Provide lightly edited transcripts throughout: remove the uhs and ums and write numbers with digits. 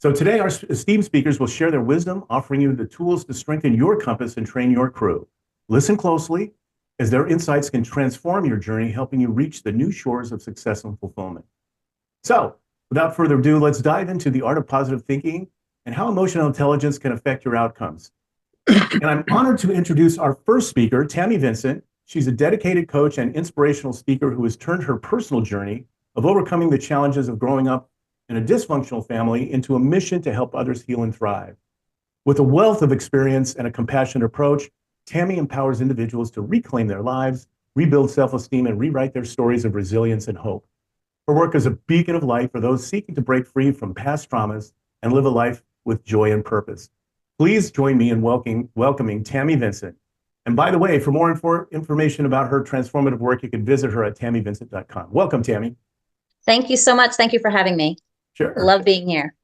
So today, our esteemed speakers will share their wisdom, offering you the tools to strengthen your compass and train your crew. Listen closely, as their insights can transform your journey, helping you reach the new shores of success and fulfillment. So, without further ado, let's dive into the art of positive thinking and how emotional intelligence can affect your outcomes. And I'm honored to introduce our first speaker, Tammy Vincent. She's a dedicated coach and inspirational speaker who has turned her personal journey of overcoming the challenges of growing up in a dysfunctional family into a mission to help others heal and thrive. With a wealth of experience and a compassionate approach, Tammy empowers individuals to reclaim their lives, rebuild self-esteem, and rewrite their stories of resilience and hope. Her work is a beacon of light for those seeking to break free from past traumas and live a life with joy and purpose. Please join me in welcoming Tammy Vincent. And by the way, for more information about her transformative work, you can visit her at tammyvincent.com. Welcome, Tammy. Thank you so much. Thank you for having me. Sure. Love being here.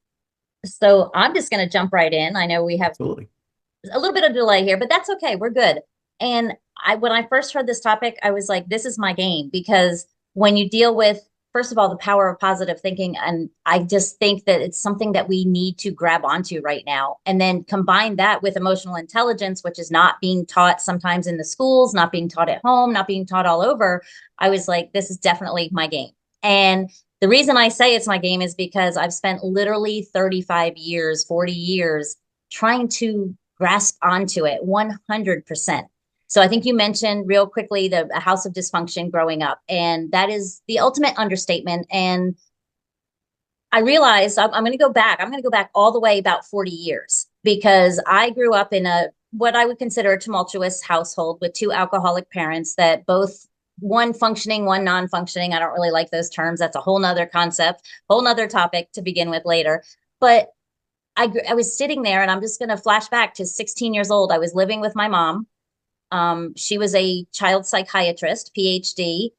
So I'm just going to jump right in. I know we have Absolutely a little bit of delay here, but that's okay. We're good. And when I first heard this topic, I was like, this is my game, because when you deal with, first of all, the power of positive thinking, and I just think that it's something that we need to grab onto right now. And then combine that with emotional intelligence, which is not being taught sometimes in the schools, not being taught at home, not being taught all over. I was like, this is definitely my game. And the reason I say it's my game is because I've spent literally 35 years, 40 years trying to grasp onto it 100%. So I think you mentioned real quickly a house of dysfunction growing up, and that is the ultimate understatement. And I realized I'm going to go back. I'm going to go back all the way about 40 years, because I grew up in what I would consider a tumultuous household with two alcoholic parents, that both, one functioning, one non-functioning. I don't really like those terms. That's a whole nother concept, whole nother topic to begin with later. But I was sitting there, and I'm just going to flash back to 16 years old. I was living with my mom. She was a child psychiatrist, PhD.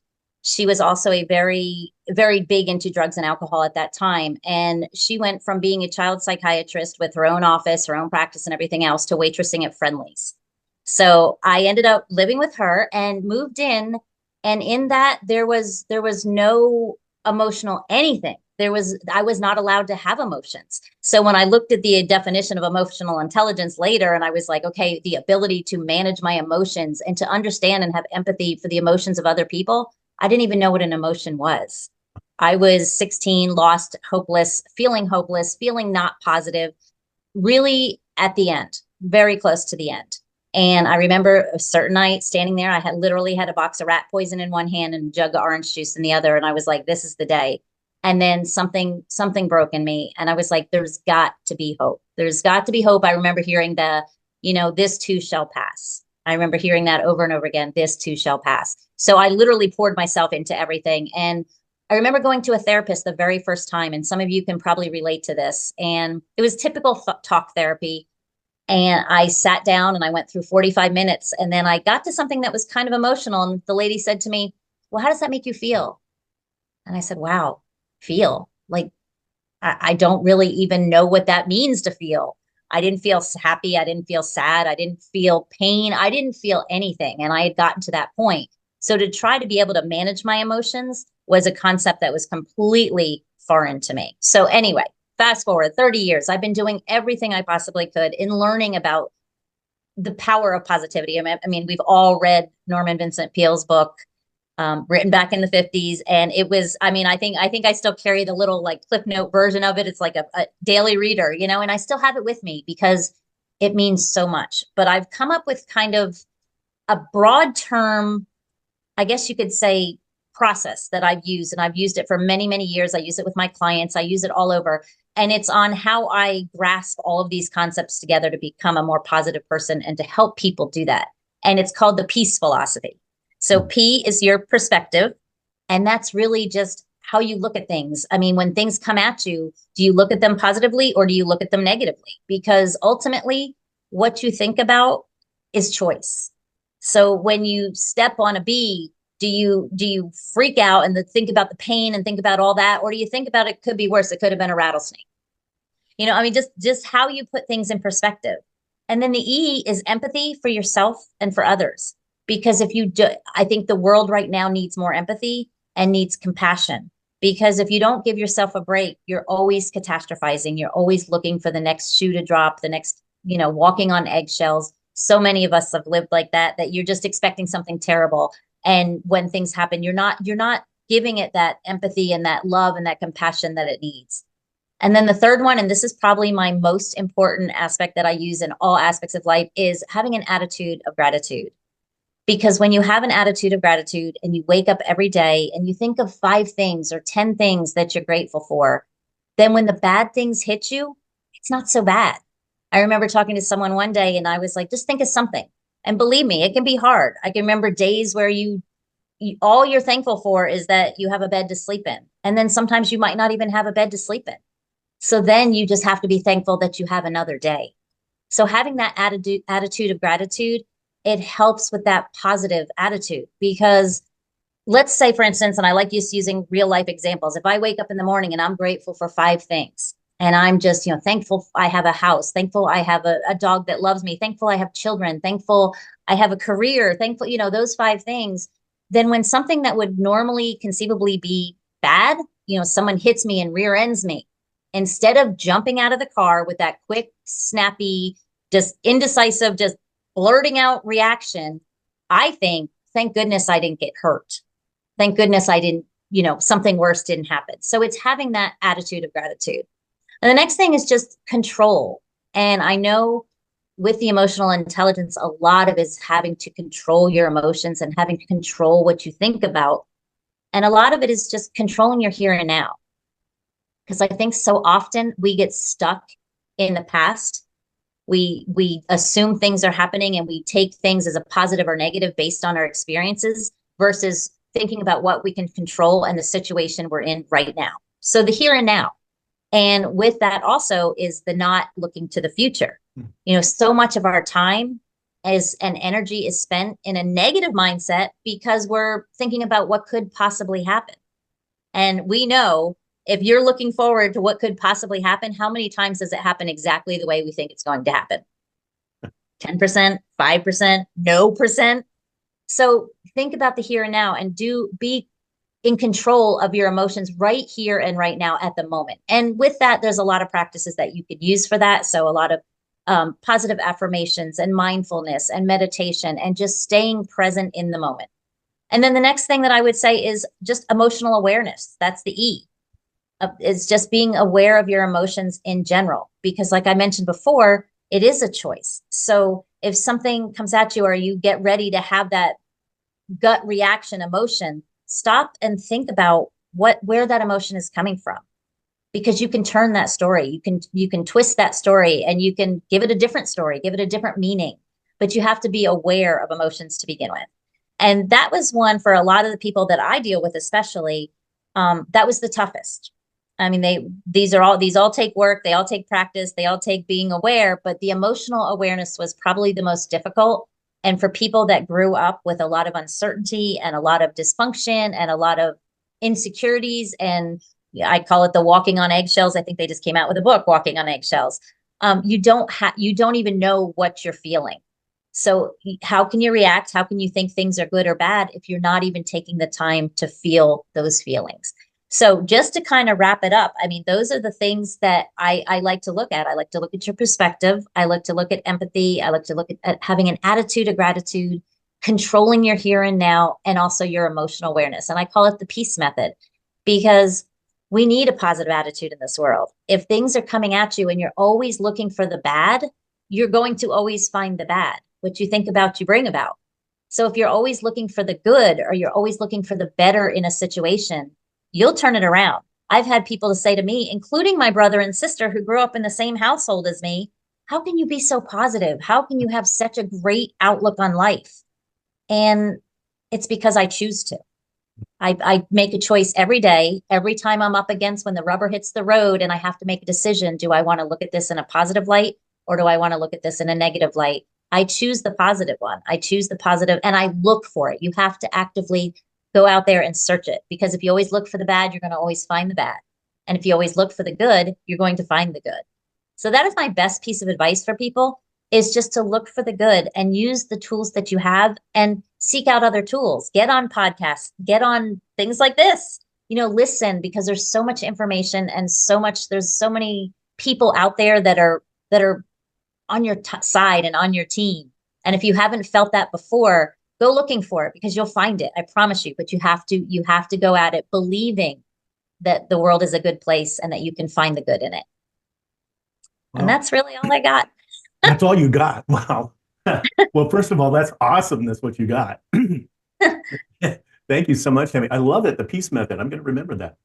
She was also a very, very big into drugs and alcohol at that time. And she went from being a child psychiatrist with her own office, her own practice and everything else, to waitressing at Friendly's. So I ended up living with her and moved in. And in that, there was no emotional anything. I was not allowed to have emotions. So when I looked at the definition of emotional intelligence later, and I was like, okay, the ability to manage my emotions and to understand and have empathy for the emotions of other people, I didn't even know what an emotion was. I was 16, lost, hopeless, feeling not positive, really at the end, very close to the end. And I remember a certain night standing there, I had literally had a box of rat poison in one hand and a jug of orange juice in the other. And I was like, this is the day. And then something broke in me. And I was like, there's got to be hope. There's got to be hope. I remember hearing this too shall pass. I remember hearing that over and over again, this too shall pass. So I literally poured myself into everything. And I remember going to a therapist the very first time, and some of you can probably relate to this. And it was typical talk therapy. And I sat down and I went through 45 minutes. And then I got to something that was kind of emotional. And the lady said to me, well, how does that make you feel? And I said, wow, feel like I don't really even know what that means to feel. I didn't feel happy. I didn't feel sad. I didn't feel pain. I didn't feel anything. And I had gotten to that point. So to try to be able to manage my emotions was a concept that was completely foreign to me. So anyway, fast forward 30 years, I've been doing everything I possibly could in learning about the power of positivity. I mean, we've all read Norman Vincent Peale's book, written back in the 50s. And it was, I mean, I think I still carry the little like Cliff Note version of it. It's like a daily reader, and I still have it with me because it means so much. But I've come up with kind of a broad term, I guess you could say, process that I've used. And I've used it for many, many years. I use it with my clients. I use it all over. And it's on how I grasp all of these concepts together to become a more positive person and to help people do that. And it's called the peace philosophy. So P is your perspective. And that's really just how you look at things. I mean, when things come at you, do you look at them positively or do you look at them negatively? Because ultimately, what you think about is choice. So when you step on a bee, do you freak out and think about the pain and think about all that? Or do you think about it could be worse? It could have been a rattlesnake. I mean, just how you put things in perspective. And then the E is empathy for yourself and for others. Because if you do, I think the world right now needs more empathy and needs compassion. Because if you don't give yourself a break, you're always catastrophizing. You're always looking for the next shoe to drop, the next, walking on eggshells. So many of us have lived like that you're just expecting something terrible. And when things happen, you're not giving it that empathy and that love and that compassion that it needs. And then the third one, and this is probably my most important aspect that I use in all aspects of life, is having an attitude of gratitude. Because when you have an attitude of gratitude and you wake up every day and you think of 5 things or 10 things that you're grateful for, then when the bad things hit you, it's not so bad. I remember talking to someone one day and I was like, just think of something. And believe me, it can be hard. I can remember days where all you're thankful for is that you have a bed to sleep in. And then sometimes you might not even have a bed to sleep in. So then you just have to be thankful that you have another day. So having that attitude of gratitude, it helps with that positive attitude. Because let's say, for instance, and I like just using real life examples. If I wake up in the morning and I'm grateful for 5 things, and I'm just, thankful I have a house, thankful I have a dog that loves me, thankful I have children, thankful I have a career, thankful, those 5 things, then when something that would normally conceivably be bad, someone hits me and rear ends me, instead of jumping out of the car with that quick, snappy, just indecisive, just blurting out reaction, I think, thank goodness I didn't get hurt. Thank goodness I didn't, something worse didn't happen. So it's having that attitude of gratitude. And the next thing is just control. And I know with the emotional intelligence, a lot of it is having to control your emotions and having to control what you think about. And a lot of it is just controlling your here and now. Because I think so often we get stuck in the past. We assume things are happening and we take things as a positive or negative based on our experiences versus thinking about what we can control and the situation we're in right now. So the here and now. And with that also is the not looking to the future. So much of our time and energy is spent in a negative mindset because we're thinking about what could possibly happen. And we know if you're looking forward to what could possibly happen, how many times does it happen exactly the way we think it's going to happen? 10%, 5%, no percent. So think about the here and now and be in control of your emotions right here and right now at the moment. And with that, there's a lot of practices that you could use for that. So a lot of positive affirmations and mindfulness and meditation and just staying present in the moment. And then the next thing that I would say is just emotional awareness. That's the E. It's just being aware of your emotions in general, because like I mentioned before, it is a choice. So if something comes at you or you get ready to have that gut reaction emotion, stop and think about where that emotion is coming from, because you can turn that story. You can twist that story and you can give it a different story, give it a different meaning, but you have to be aware of emotions to begin with. And that was one for a lot of the people that I deal with, especially, that was the toughest. I mean, these all take work. They all take practice. They all take being aware, but the emotional awareness was probably the most difficult. And for people that grew up with a lot of uncertainty and a lot of dysfunction and a lot of insecurities, and I call it the walking on eggshells. I think they just came out with a book, Walking on Eggshells. You don't even know what you're feeling. So how can you react? How can you think things are good or bad if you're not even taking the time to feel those feelings? So just to kind of wrap it up, I mean, those are the things that I like to look at. I like to look at your perspective. I like to look at empathy. I like to look at having an attitude of gratitude, controlling your here and now, and also your emotional awareness. And I call it the peace method, because we need a positive attitude in this world. If things are coming at you and you're always looking for the bad, you're going to always find the bad. What you think about, you bring about. So if you're always looking for the good, or you're always looking for the better in a situation, you'll turn it around. I've had people to say to me, including my brother and sister who grew up in the same household as me, how can you be so positive? How can you have such a great outlook on life? And it's because I choose to. I make a choice every day, every time I'm up against when the rubber hits the road and I have to make a decision. Do I want to look at this in a positive light, or do I want to look at this in a negative light? I choose the positive one. I choose the positive and I look for it. You have to actively go out there and search it, because if you always look for the bad, you're going to always find the bad. And if you always look for the good, you're going to find the good. So that is my best piece of advice for people, is just to look for the good and use the tools that you have and seek out other tools. Get on podcasts, get on things like this, listen, because there's so much information and there's so many people out there that are on your side and on your team. And if you haven't felt that before, go looking for it, because you'll find it. I promise you. But you have to go at it believing that the world is a good place and that you can find the good in it. And Well, that's really all I got. that's all you got. Wow. Well, first of all, that's awesome. That's what you got. Thank you so much, Tammy. I love it. The peace method. I'm going to remember that.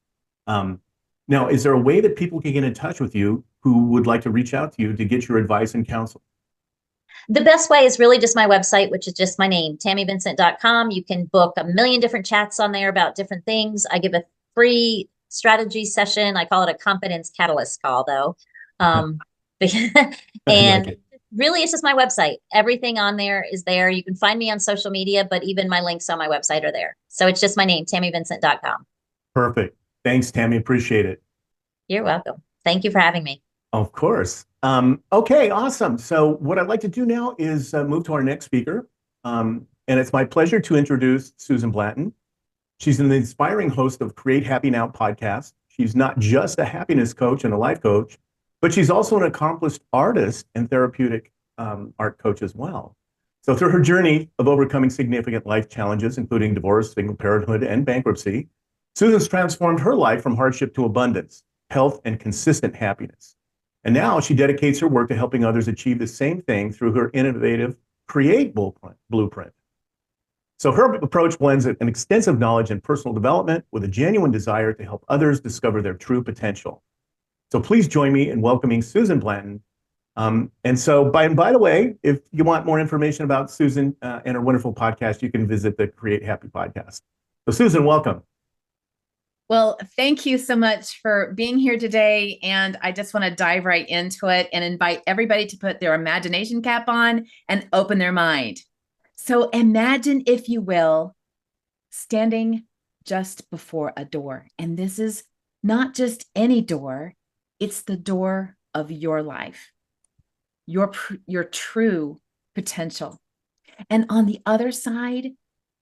Um, Now, is there a way that people can get in touch with you who would like to reach out to you to get your advice and counsel? The best way is really just my website, which is just my name, tammyvincent.com. You can book a million different chats on there about different things. I give a free strategy session. I call it a competence catalyst call, though. Um, I like and it. really, it's just my website. Everything on there is there. You can find me on social media, but even my links on my website are there. So it's just my name, tammyvincent.com. Perfect. Thanks, Tammy. Appreciate it. You're welcome. Thank you for having me. Of course. Okay, awesome. So what I'd like to do now is move to our next speaker. And it's my pleasure to introduce Susan Blanton. She's an inspiring host of Create Happy Now podcast. She's not just a happiness coach and a life coach, but she's also an accomplished artist and therapeutic art coach as well. So through her journey of overcoming significant life challenges, including divorce, single parenthood, and bankruptcy, Susan's transformed her life from hardship to abundance, health, and consistent happiness. And now she dedicates her work to helping others achieve the same thing through her innovative Create blueprint. So her approach blends an extensive knowledge in personal development with a genuine desire to help others discover their true potential. So please join me in welcoming Susan Blanton. By the way, if you want more information about Susan and her wonderful podcast, you can visit the Create Happy podcast. So Susan, welcome. Well, thank you so much for being here today. And I just want to dive right into it and invite everybody to put their imagination cap on and open their mind. So imagine, if you will, standing just before a door. And this is not just any door, it's the door of your life, your true potential. And on the other side,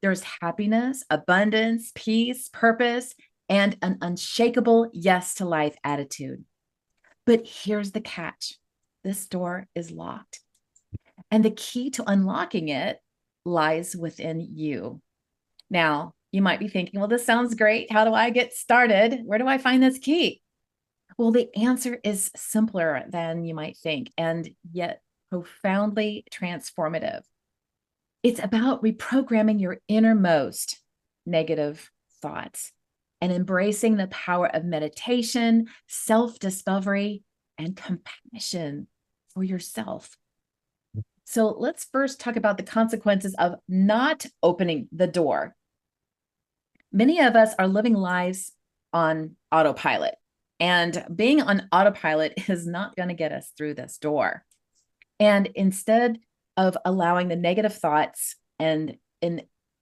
there's happiness, abundance, peace, purpose, and an unshakable yes to life attitude. But here's the catch. This door is locked. And the key to unlocking it lies within you. Now, you might be thinking, well, this sounds great. How do I get started? Where do I find this key? Well, the answer is simpler than you might think, and yet profoundly transformative. It's about reprogramming your innermost negative thoughts and embracing the power of meditation, self-discovery, and compassion for yourself. So let's first talk about the consequences of not opening the door. Many of us are living lives on autopilot, and being on autopilot is not going to get us through this door. And instead of allowing the negative thoughts and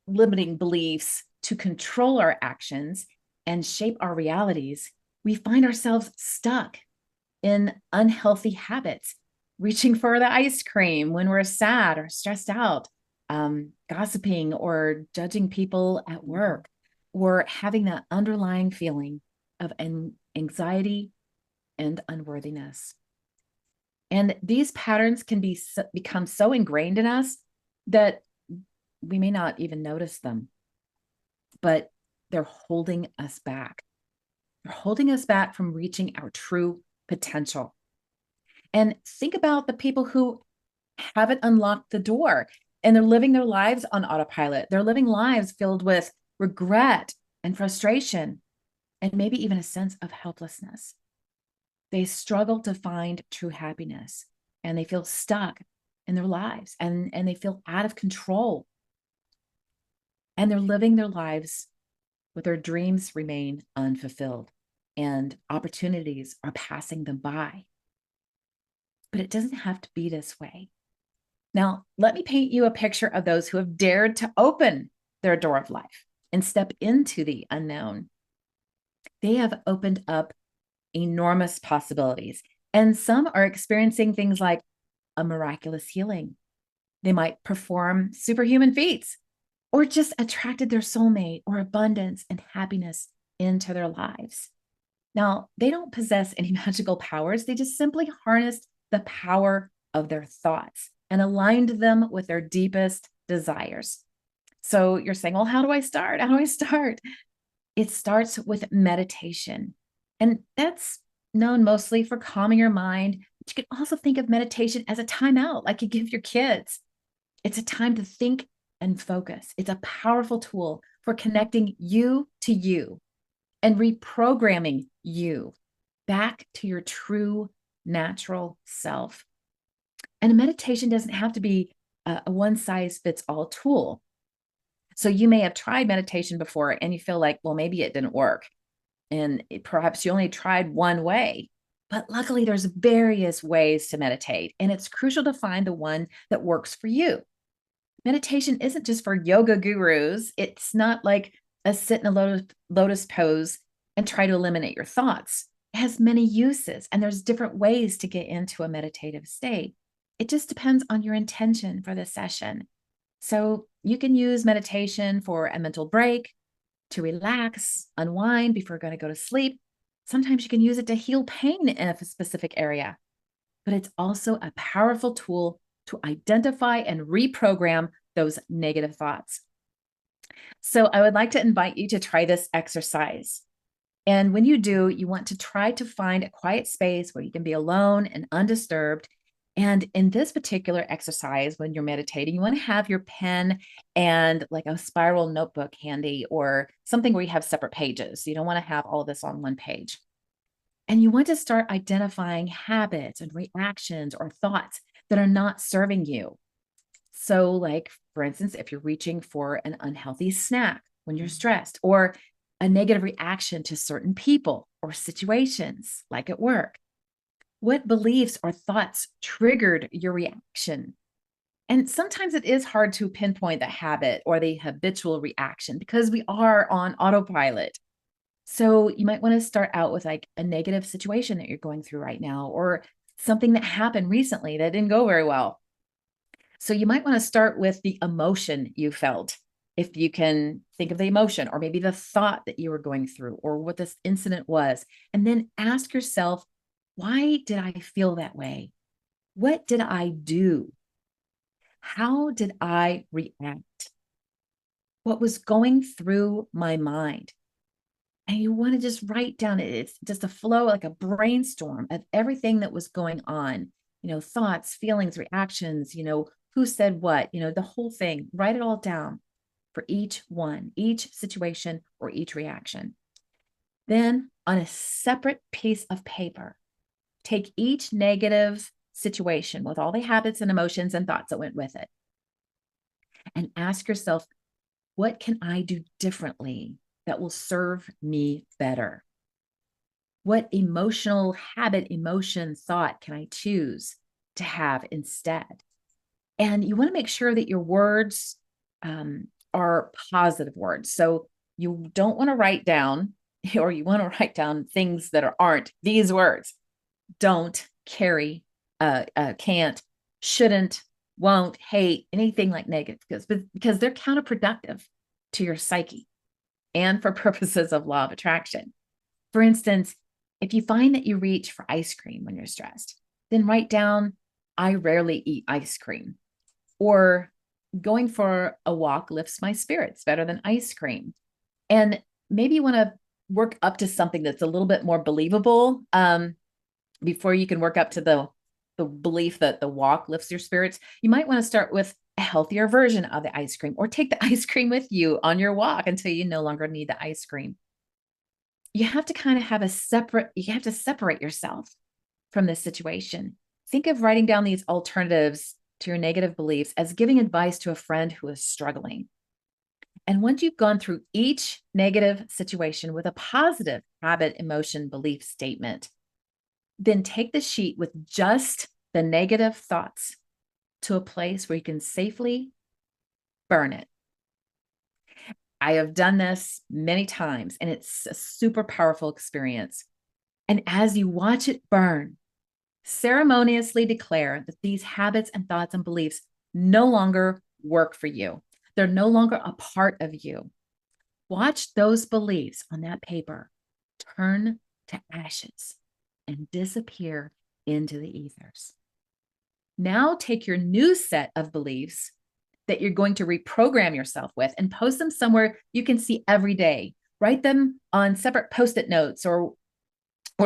limiting beliefs to control our actions and shape our realities, we find ourselves stuck in unhealthy habits, reaching for the ice cream when we're sad or stressed out, gossiping or judging people at work, or having that underlying feeling of anxiety and unworthiness. And these patterns can become so ingrained in us that we may not even notice them, but they're holding us back. They're holding us back from reaching our true potential. And think about the people who haven't unlocked the door and they're living their lives on autopilot. They're living lives filled with regret and frustration and maybe even a sense of helplessness. They struggle to find true happiness and they feel stuck in their lives and they feel out of control. And they're living their lives but their dreams remain unfulfilled and opportunities are passing them by. But it doesn't have to be this way. Now, let me paint you a picture of those who have dared to open their door of life and step into the unknown. They have opened up enormous possibilities, and some are experiencing things like a miraculous healing. They might perform superhuman feats, or just attracted their soulmate or abundance and happiness into their lives. Now, they don't possess any magical powers. They just simply harnessed the power of their thoughts and aligned them with their deepest desires. So you're saying, well, how do I start? How do I start? It starts with meditation. And that's known mostly for calming your mind. But you can also think of meditation as a timeout, like you give your kids. It's a time to think and focus. It's a powerful tool for connecting you to you and reprogramming you back to your true natural self. And a meditation doesn't have to be a one-size-fits-all tool. So you may have tried meditation before and you feel like, well, maybe it didn't work. And perhaps you only tried one way. But luckily, there's various ways to meditate. And it's crucial to find the one that works for you. Meditation isn't just for yoga gurus. It's not like a sit in a lotus pose and try to eliminate your thoughts. It has many uses, and there's different ways to get into a meditative state. It just depends on your intention for the session. So you can use meditation for a mental break, to relax, unwind before you're going to go to sleep. Sometimes you can use it to heal pain in a specific area, but it's also a powerful tool to identify and reprogram those negative thoughts. So I would like to invite you to try this exercise. And when you do, you want to try to find a quiet space where you can be alone and undisturbed. And in this particular exercise, when you're meditating, you want to have your pen and like a spiral notebook handy or something where you have separate pages. You don't want to have all of this on one page. And you want to start identifying habits and reactions or thoughts that are not serving you. So like, for instance, if you're reaching for an unhealthy snack when you're stressed, or a negative reaction to certain people or situations, like at work, what beliefs or thoughts triggered your reaction? And sometimes it is hard to pinpoint the habit or the habitual reaction because we are on autopilot. So you might want to start out with like a negative situation that you're going through right now, or something that happened recently that didn't go very well. So you might want to start with the emotion you felt, if you can think of the emotion, or maybe the thought that you were going through, or what this incident was. And then ask yourself, why did I feel that way? What did I do? How did I react? What was going through my mind? And you want to just write down, it's just a flow, like a brainstorm of everything that was going on, thoughts, feelings, reactions, who said what, the whole thing. Write it all down for each one, each situation, or each reaction. Then on a separate piece of paper, take each negative situation with all the habits and emotions and thoughts that went with it, and ask yourself, what can I do differently that will serve me better? What emotional habit, emotion, thought can I choose to have instead? And you want to make sure that your words are positive words. So you don't want to write down, or you want to write down things that aren't these words. Don't, carry, can't, shouldn't, won't, hate, anything like negative, because they're counterproductive to your psyche and for purposes of law of attraction. For instance, if you find that you reach for ice cream when you're stressed, then write down, I rarely eat ice cream. Or going for a walk lifts my spirits better than ice cream. And maybe you want to work up to something that's a little bit more believable before you can work up to the belief that the walk lifts your spirits. You might want to start with a healthier version of the ice cream, or take the ice cream with you on your walk until you no longer need the ice cream. You have to kind of have you have to separate yourself from this situation. Think of writing down these alternatives to your negative beliefs as giving advice to a friend who is struggling. And once you've gone through each negative situation with a positive habit, emotion, belief statement, then take the sheet with just the negative thoughts to a place where you can safely burn it. I have done this many times, and it's a super powerful experience. And as you watch it burn, ceremoniously declare that these habits and thoughts and beliefs no longer work for you. They're no longer a part of you. Watch those beliefs on that paper turn to ashes and disappear into the ethers. Now take your new set of beliefs that you're going to reprogram yourself with and post them somewhere you can see every day. Write them on separate Post-it notes or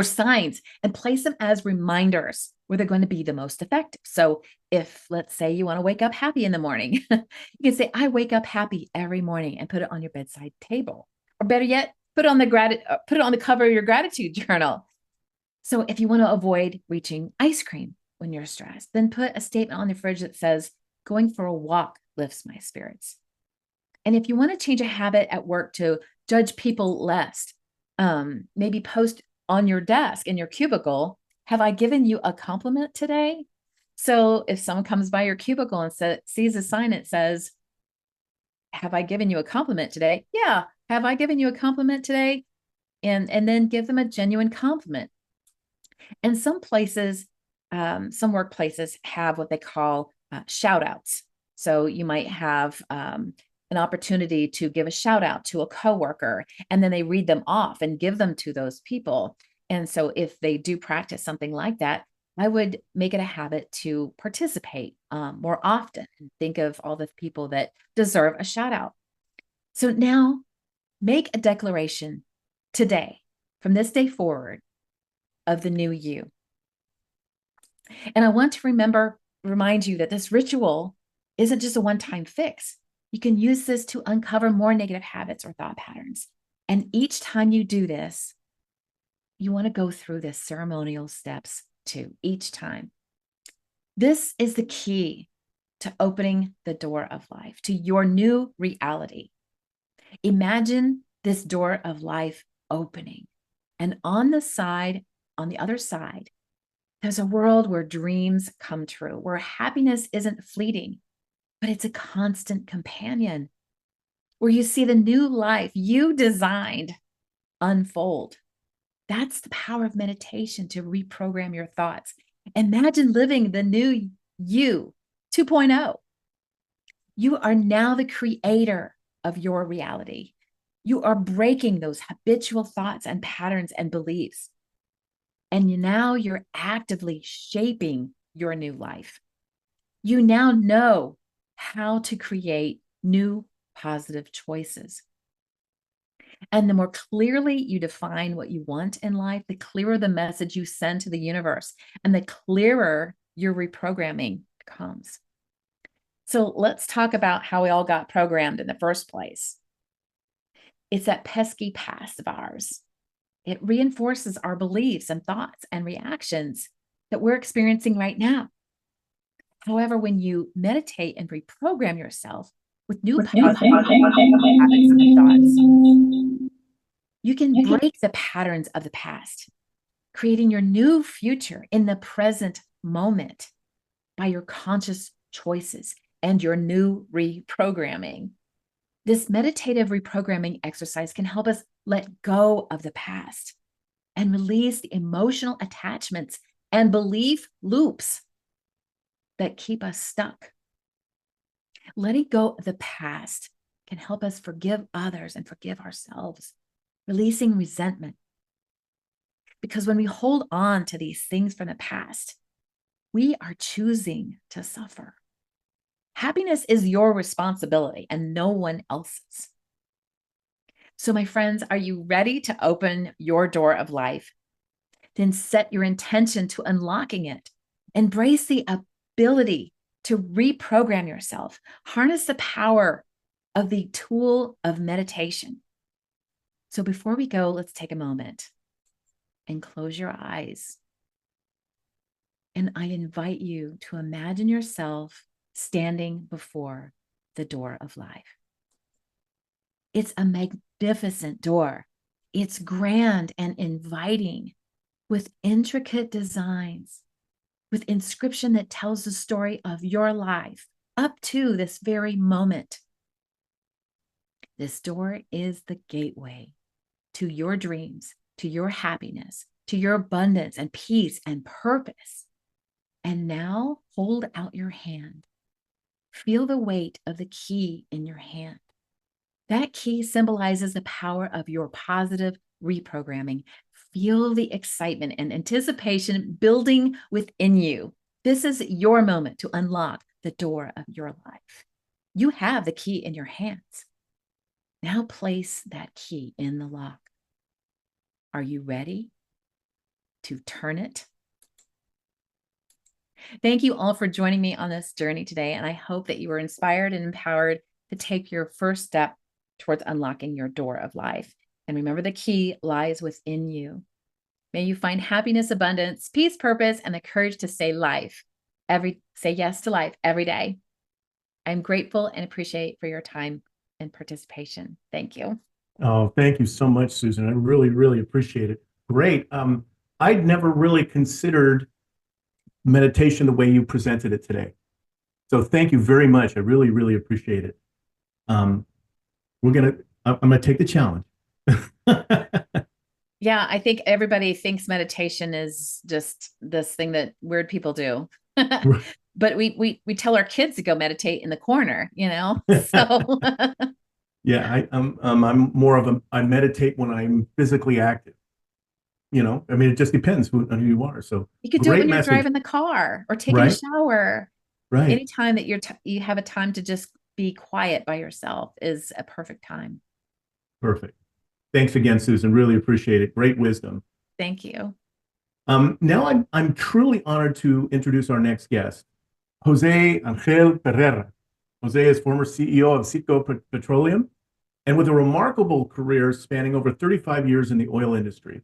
signs and place them as reminders where they're going to be the most effective. So if, let's say, you want to wake up happy in the morning, you can say, I wake up happy every morning, and put it on your bedside table. Or better yet, put it on the cover of your gratitude journal. So if you want to avoid reaching ice cream when you're stressed, then put a statement on the fridge that says, going for a walk lifts my spirits. And if you want to change a habit at work to judge people less, maybe post on your desk in your cubicle, have I given you a compliment today? So if someone comes by your cubicle and sees a sign that says, have I given you a compliment today? Yeah. Have I given you a compliment today? And then give them a genuine compliment. And some places, some workplaces have what they call shout outs. So you might have an opportunity to give a shout out to a coworker, and then they read them off and give them to those people. And so if they do practice something like that, I would make it a habit to participate more often and think of all the people that deserve a shout out. So now make a declaration today, from this day forward, of the new you. And I want to remind you that this ritual isn't just a one-time fix. You can use this to uncover more negative habits or thought patterns. And each time you do this, you want to go through the ceremonial steps too, each time. This is the key to opening the door of life, to your new reality. Imagine this door of life opening. And on the other side, there's a world where dreams come true, where happiness isn't fleeting, but it's a constant companion, where you see the new life you designed unfold. That's the power of meditation, to reprogram your thoughts. Imagine living the new you 2.0. You are now the creator of your reality. You are breaking those habitual thoughts and patterns and beliefs. And now you're actively shaping your new life. You now know how to create new positive choices. And the more clearly you define what you want in life, the clearer the message you send to the universe, and the clearer your reprogramming becomes. So let's talk about how we all got programmed in the first place. It's that pesky past of ours. It reinforces our beliefs and thoughts and reactions that we're experiencing right now. However, when you meditate and reprogram yourself with new positive habits and thoughts, you can break the patterns of the past, creating your new future in the present moment by your conscious choices and your new reprogramming. This meditative reprogramming exercise can help us let go of the past and release the emotional attachments and belief loops that keep us stuck. Letting go of the past can help us forgive others and forgive ourselves, releasing resentment. Because when we hold on to these things from the past, we are choosing to suffer. Happiness is your responsibility and no one else's. So, my friends, are you ready to open your door of life? Then set your intention to unlocking it. Embrace the ability to reprogram yourself. Harness the power of the tool of meditation. So before we go, let's take a moment and close your eyes. And I invite you to imagine yourself standing before the door of life. It's a magnificent door. It's grand and inviting, with intricate designs, with inscription that tells the story of your life up to this very moment. This door is the gateway to your dreams, to your happiness, to your abundance and peace and purpose. And now hold out your hand. Feel the weight of the key in your hand. That key symbolizes the power of your positive reprogramming. Feel the excitement and anticipation building within you. This is your moment to unlock the door of your life. You have the key in your hands. Now place that key in the lock. Are you ready to turn it? Thank you all for joining me on this journey today, and I hope that you were inspired and empowered to take your first step towards unlocking your door of life. And remember, the key lies within you. May you find happiness, abundance, peace, purpose, and the courage to say yes to life every day. I'm grateful and appreciate for your time and participation. Thank you. Oh, thank you so much, Susan. I really, really appreciate it. Great. I'd never really considered meditation the way you presented it today. So thank you very much. I really, really appreciate it. I'm gonna take the challenge. Yeah, I think everybody thinks meditation is just this thing that weird people do. But we tell our kids to go meditate in the corner, So Yeah, I'm more of I meditate when I'm physically active. I mean, it just depends on who you are. So you could do it great when you're message. driving the car or taking a Right. shower. Right. Anytime that you have a time to just be quiet by yourself is a perfect time. Perfect. Thanks again, Susan. Really appreciate it. Great wisdom. Thank you. Now I'm truly honored to introduce our next guest, Jose Angel Pereira. Jose is former CEO of Citgo Petroleum and with a remarkable career spanning over 35 years in the oil industry.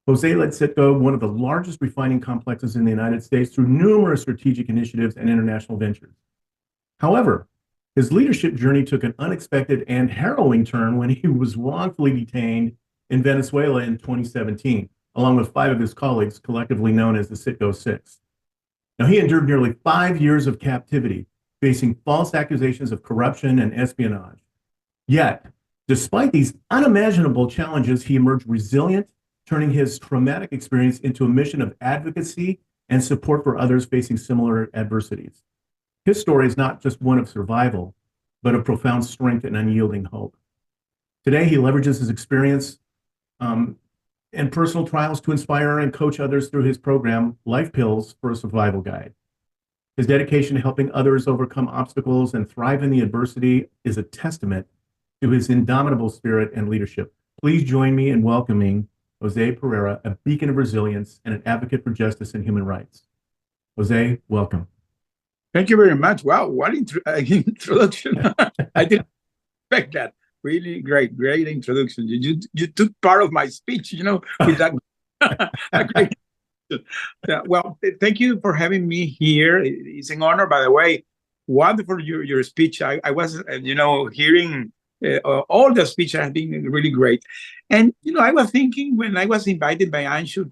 Jose led Citgo, one of the largest refining complexes in the United States, through numerous strategic initiatives and international ventures. However, his leadership journey took an unexpected and harrowing turn when he was wrongfully detained in Venezuela in 2017, along with 5 of his colleagues, collectively known as the Citgo Six. Now, he endured nearly 5 years of captivity, facing false accusations of corruption and espionage. Yet, despite these unimaginable challenges, he emerged resilient, turning his traumatic experience into a mission of advocacy and support for others facing similar adversities. His story is not just one of survival, but of profound strength and unyielding hope. Today, he leverages his experience and personal trials to inspire and coach others through his program, Life Pills for a Survival Guide. His dedication to helping others overcome obstacles and thrive in the adversity is a testament to his indomitable spirit and leadership. Please join me in welcoming Jose Pereira, a beacon of resilience and an advocate for justice and human rights. Jose, welcome. Thank you very much. Wow, what introduction. I didn't expect that. Really great introduction. You took part of my speech, with that. Great. Well, thank you for having me here. It's an honor, by the way. Wonderful your speech. I was, hearing all the speech has been really great. And, I was thinking when I was invited by Anshu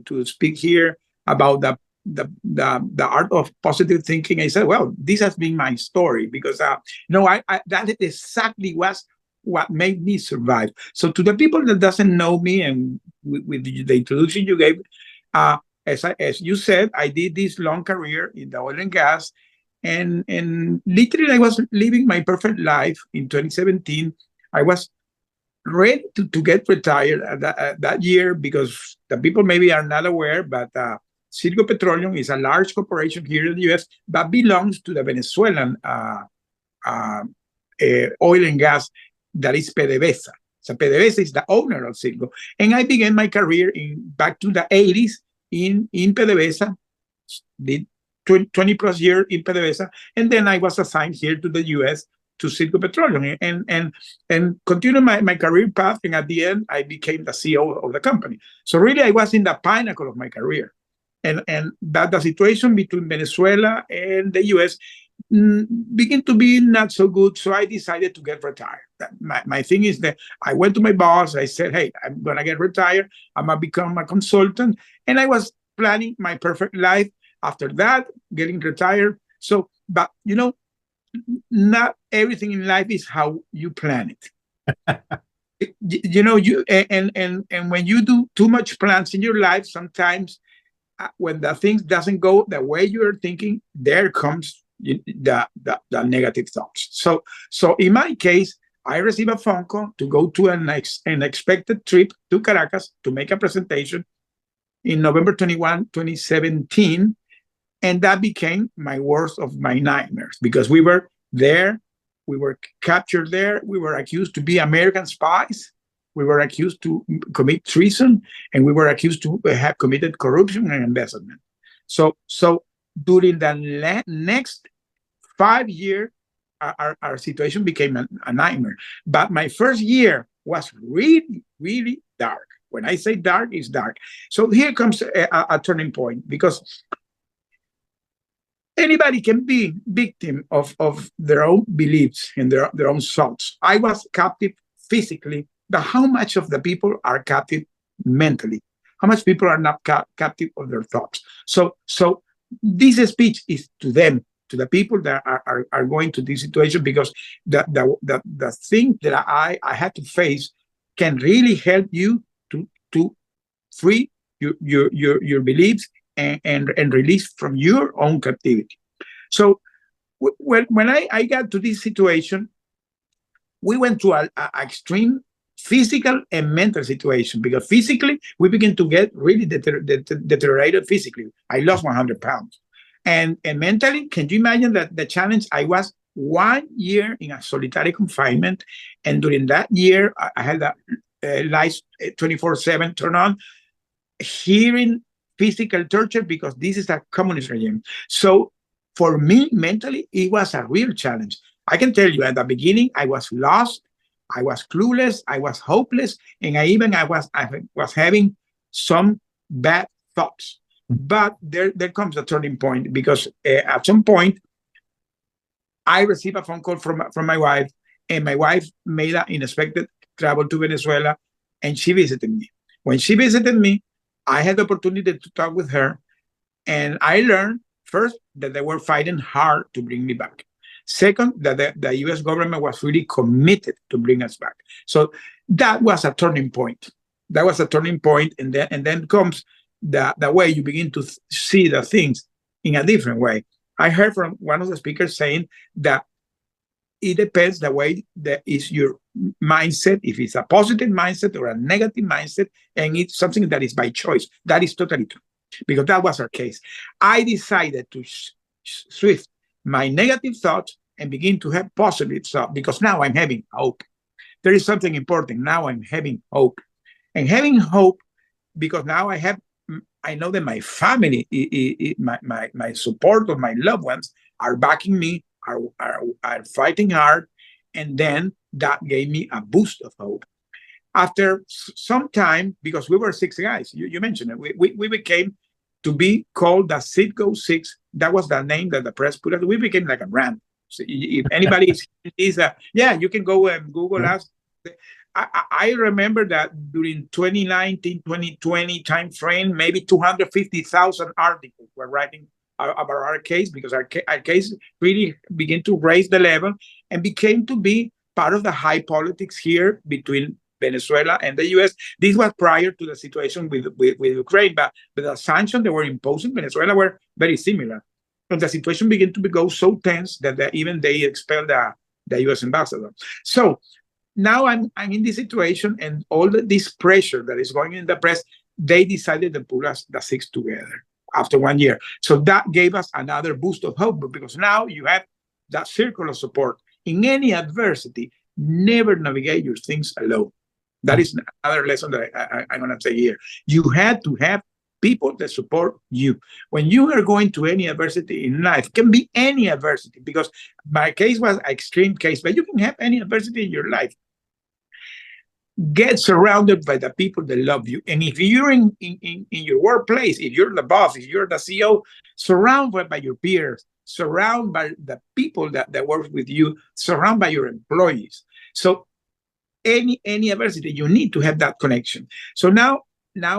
to speak here about the art of positive thinking, I said, well, this has been my story because, that exactly was what made me survive. So to the people that doesn't know me and with the introduction you gave, as you said, I did this long career in the oil and gas, and literally I was living my perfect life. In 2017, I was ready to get retired that year because the people maybe are not aware, but Citgo Petroleum is a large corporation here in the U.S. that belongs to the Venezuelan oil and gas that is PDVSA. So PDVSA is the owner of Citgo. And I began my career back to the 80s in PDVSA, did 20 plus years in PDVSA, and then I was assigned here to the U.S. to Citgo Petroleum and continued my career path. And at the end, I became the CEO of the company. So really, I was in the pinnacle of my career. And that the situation between Venezuela and the U.S. began to be not so good. So I decided to get retired. My thing is that I went to my boss. I said, hey, I'm going to get retired. I'm going to become a consultant. And I was planning my perfect life after that, getting retired. So, but, not everything in life is how you plan it. And when you do too much plans in your life, sometimes when the things doesn't go the way you're thinking, there comes the negative thoughts. So in my case, I received a phone call to go to an unexpected trip to Caracas to make a presentation in November 21, 2017. And that became my worst of my nightmares because we were there, we were captured there, we were accused to be American spies, we were accused to commit treason, and we were accused to have committed corruption and embezzlement. So during the next 5 years, our situation became a nightmare. But my first year was really, really dark. When I say dark, it's dark. So here comes a turning point, because anybody can be victim of their own beliefs and their own thoughts. I was captive physically, but how much of the people are captive mentally? How much people are not captive of their thoughts? So this speech is to them, to the people that are going to this situation, because the thing that I had to face can really help you to free your beliefs and release from your own captivity. So when I got to this situation, we went to an extreme physical and mental situation, because physically we began to get really deteriorated physically. I lost 100 pounds. And mentally, can you imagine that the challenge? I was 1 year in a solitary confinement, and during that year, I had the lights 24/7 turn on, hearing physical torture, because this is a communist regime. So for me, mentally, it was a real challenge. I can tell you, at the beginning, I was lost, I was clueless, I was hopeless, and I was having some bad thoughts. But there comes a turning point, because at some point, I received a phone call from my wife, and my wife made an unexpected travel to Venezuela, and she visited me. When she visited me, I had the opportunity to talk with her, and I learned, first, that they were fighting hard to bring me back. Second, that the U.S. government was really committed to bring us back. So that was a turning point. That was a turning point, and then comes the way you begin to see the things in a different way. I heard from one of the speakers saying that it depends the way that is your mindset, if it's a positive mindset or a negative mindset, and it's something that is by choice. That is totally true, because that was our case. I decided to shift my negative thoughts and begin to have positive thoughts, because now I'm having hope. There is something important. Now I'm having hope. And having hope, because now I know that my family, my support of my loved ones are backing me, are fighting hard, and then that gave me a boost of hope. After some time, because we were 6 guys, you mentioned it, we became to be called the Citgo 6. That was the name that the press put us. We became like a brand. So if anybody is you can go and Google us. I remember that during 2019, 2020 time frame, maybe 250,000 articles were writing about our case, because our case really began to raise the level and became to be part of the high politics here between Venezuela and the U.S. This was prior to the situation with Ukraine, but the sanctions that were imposed in Venezuela were very similar. And the situation began to go so tense that even they expelled the U.S. ambassador. So now I'm in this situation, and all this pressure that is going in the press, they decided to put us, the 6, together after 1 year. So that gave us another boost of hope, because now you have that circle of support. In any adversity, never navigate your things alone. That is another lesson that I'm going to say here. You had to have people that support you. When you are going to any adversity in life, can be any adversity, because my case was an extreme case, but you can have any adversity in your life. Get surrounded by the people that love you. And if you're in your workplace, if you're the boss, if you're the CEO, surrounded by your peers, surrounded by the people that work with you, surrounded by your employees. So any adversity, you need to have that connection. So now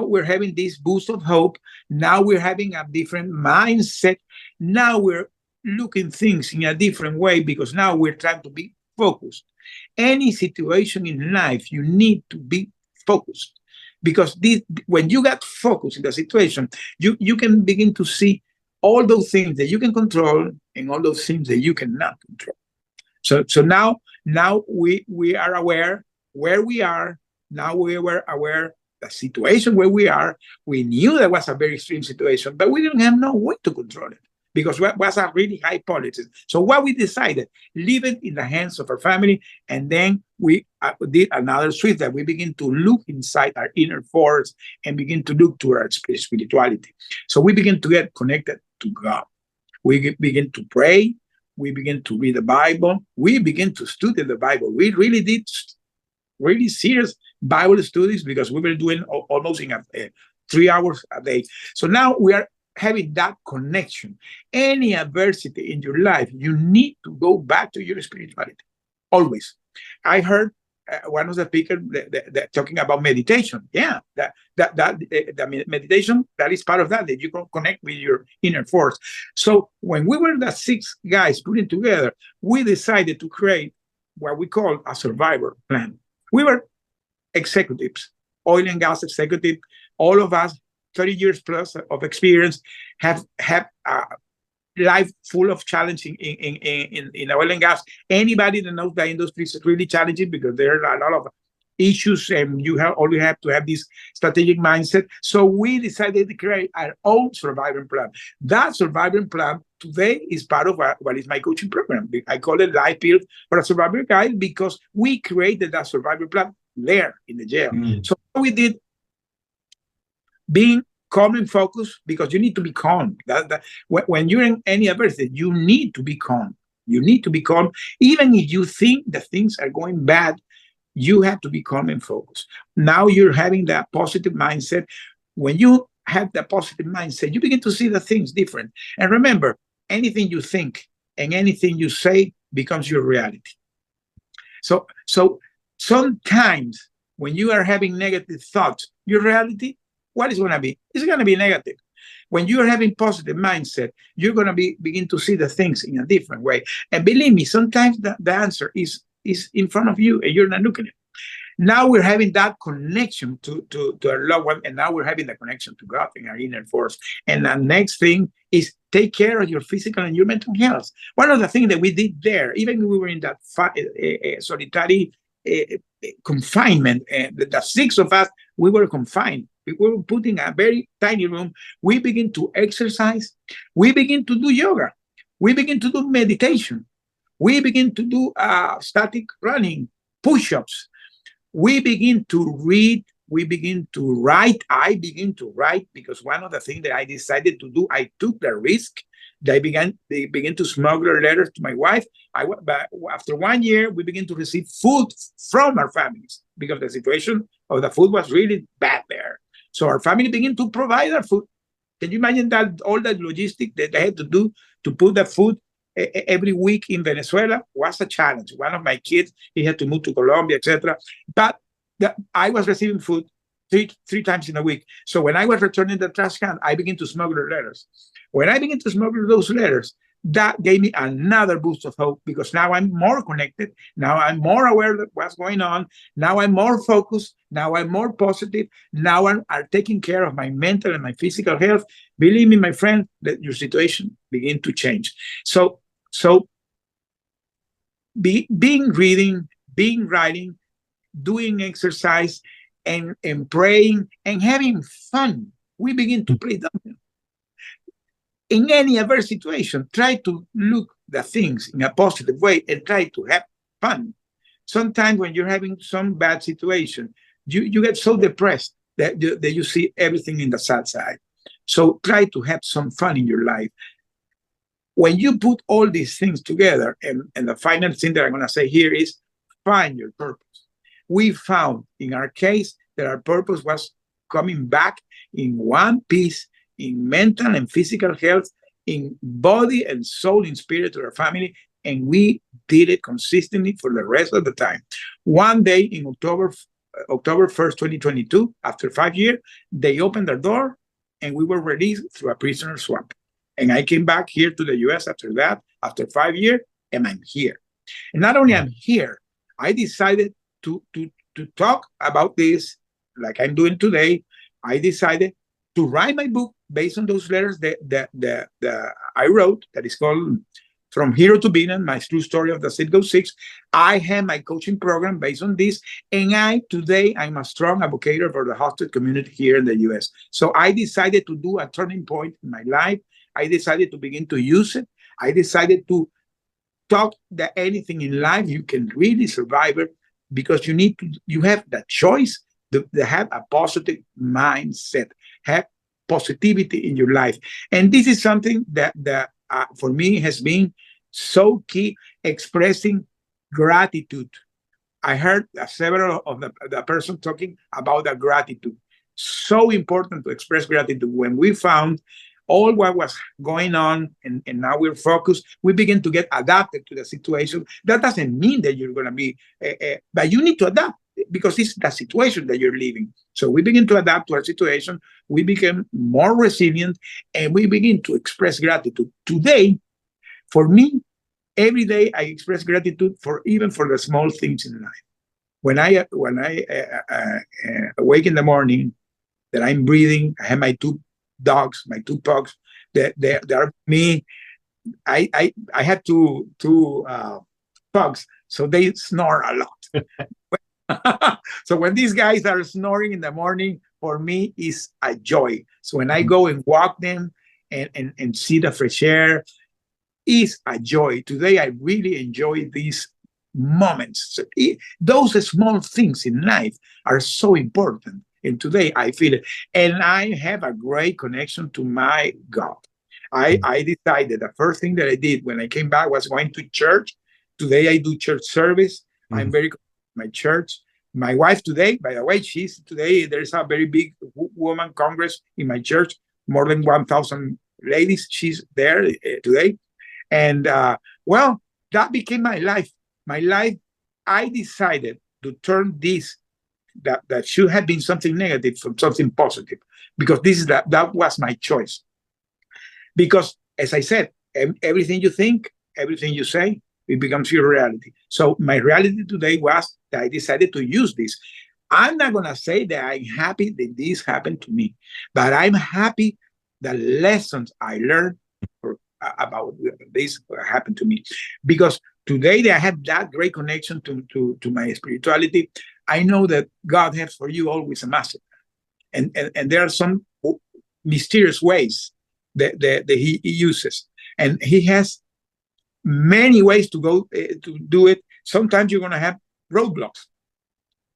we're having this boost of hope. Now we're having a different mindset. Now we're looking things in a different way, because now we're trying to be focused. Any situation in life, you need to be focused, because when you get focused in the situation, you can begin to see all those things that you can control and all those things that you cannot control. So now we are aware where we are. Now we were aware the situation where we are. We knew that was a very extreme situation, but we didn't have no way to control it because it was a really high politics. So what we decided, leave it in the hands of our family, and then we did another switch that we begin to look inside our inner force and begin to look to our spirituality. So we begin to get connected to God. We begin to pray. We begin to read the Bible. We begin to study the Bible. We really did really serious Bible studies because we were doing almost in 3 hours a day. So now we are having that connection. Any adversity in your life, you need to go back to your spirituality. Always. I heard one of the speakers talking about meditation. Yeah, the meditation, that is part of that you can connect with your inner force. So when we were the 6 guys putting together, we decided to create what we call a survivor plan. We were executives, oil and gas executive. All of us, 30 years plus of experience, have a life full of challenging in oil and gas. Anybody that knows the industry is really challenging because there are a lot of issues, and you only have to have this strategic mindset. So we decided to create our own survival plan. That survival plan today is part of what is my coaching program. I call it Life Built for a Survivor Guide because we created that survival plan there in the jail. So we did being calm and focused, because you need to be calm. When you're in any adversity, you need to be calm. You need to be calm. Even if you think that things are going bad, you have to be calm and focused. Now you're having that positive mindset. When you have that positive mindset, you begin to see the things different. And remember, anything you think and anything you say becomes your reality. So sometimes when you are having negative thoughts, your reality, what is going to be? It's going to be negative. When you're having positive mindset, you're going to begin to see the things in a different way. And believe me, sometimes the answer is in front of you and you're not looking at it. Now we're having that connection to our loved one, and now we're having the connection to God in our inner force. And the next thing is take care of your physical and your mental health. One of the things that we did there, even when we were in that solitary confinement, the 6 of us, we were confined. We were put in a very tiny room. We begin to exercise. We begin to do yoga. We begin to do meditation. We begin to do static running, push-ups. We begin to read. We begin to write. I begin to write because one of the things that I decided to do, I took the risk. They began to smuggle letters to my wife. But after 1 year, we began to receive food from our families because the situation of the food was really bad there. So our family began to provide our food. Can you imagine that all that logistics that they had to do to put the food every week in Venezuela was a challenge. One of my kids, he had to move to Colombia, etc. But I was receiving food three times in a week. So when I was returning the trash can, I began to smuggle letters. When I began to smuggle those letters, that gave me another boost of hope because now I'm more connected. Now I'm more aware of what's going on. Now I'm more focused. Now I'm more positive. Now I'm taking care of my mental and my physical health. Believe me, my friend, that your situation begin to change. So being reading, being writing, doing exercise, and praying and having fun. We begin to play domino. In any adverse situation, try to look the things in a positive way and try to have fun. Sometimes when you're having some bad situation, you get so depressed that you see everything in the sad side. So try to have some fun in your life. When you put all these things together, and the final thing that I'm going to say here is find your purpose. We found in our case that our purpose was coming back in one piece, in mental and physical health, in body and soul, in spirit to our family, and we did it consistently for the rest of the time. One day in October 1st, 2022, after 5 years, they opened their door and we were released through a prisoner swap. And I came back here to the US after that, after 5 years, and I'm here. And not only I'm here, I decided to talk about this like I'm doing today. I decided to write my book based on those letters that I wrote, that is called from hero to villain, my true story of the Seed Go Six. I have my coaching program based on this. And today, I'm a strong advocate for the hosted community here in the US. So I decided to do a turning point in my life. I decided to begin to use it. I decided to talk that anything in life, you can really survive it, because you have that choice to have a positive mindset, have positivity in your life. And this is something that for me has been so key, expressing gratitude. I heard several of the person talking about the gratitude. So important to express gratitude. When we found all what was going on, and now we're focused, we begin to get adapted to the situation. That doesn't mean that you're going to be, but you need to adapt, because it's the situation that you're living. So we begin to adapt to our situation. We become more resilient, and we begin to express gratitude. Today, for me, every day I express gratitude even for the small things in life. When I awake in the morning, that I'm breathing, I have my two dogs, my two pugs, they are me. I have two pugs, so they snore a lot. So when these guys are snoring in the morning, for me is a joy. So when I go and walk them and see the fresh air, is a joy. Today I really enjoy these moments. So those small things in life are so important. And today I feel it. And I have a great connection to my God. I decided the first thing that I did when I came back was going to church. Today I do church service. I'm very my church. My wife today, by the way, there's a very big woman congress in my church, more than 1,000 ladies. She's there today. And well, that became my life. My life, I decided to turn this, that should have been something negative, from something positive, because that was my choice. Because as I said, everything you think, everything you say, it becomes your reality. So my reality today was that I decided to use this. I'm not going to say that I'm happy that this happened to me, but I'm happy the lessons I learned about this happened to me. Because today that I have that great connection to my spirituality, I know that God has for you always a message. And there are some mysterious ways that he uses. And he has many ways to go to do it. Sometimes you're going to have roadblocks.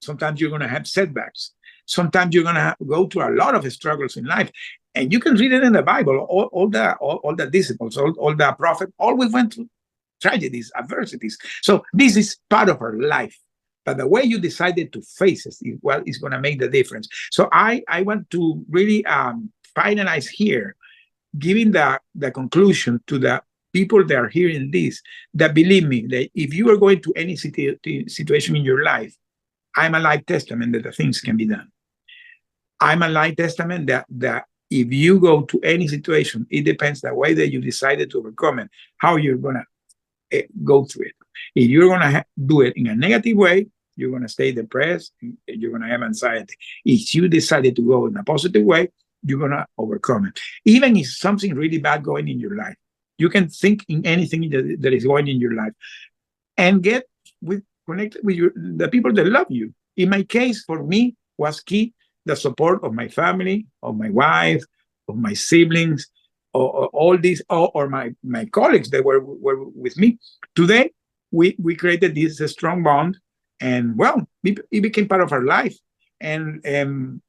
Sometimes you're going to have setbacks. Sometimes you're going to go through a lot of struggles in life. And you can read it in the Bible. All the disciples, all the prophets always went through tragedies, adversities. So this is part of our life. But the way you decided to face it is going to make the difference. So I want to really finalize here, giving the conclusion to the people that are hearing this, that believe me, that if you are going to any situation in your life, I'm a live testament that the things can be done. I'm a live testament that if you go to any situation, it depends the way that you decided to overcome it, how you're going to go through it. If you're going to do it in a negative way, you're going to stay depressed, you're going to have anxiety. If you decided to go in a positive way, you're going to overcome it. Even if something really bad going in your life, you can think in anything that is going in your life and get connected with the people that love you. In my case, for me, was key the support of my family, of my wife, of my siblings, or all these, or my colleagues that were with me. Today, we created this strong bond, and well, it became part of our life. And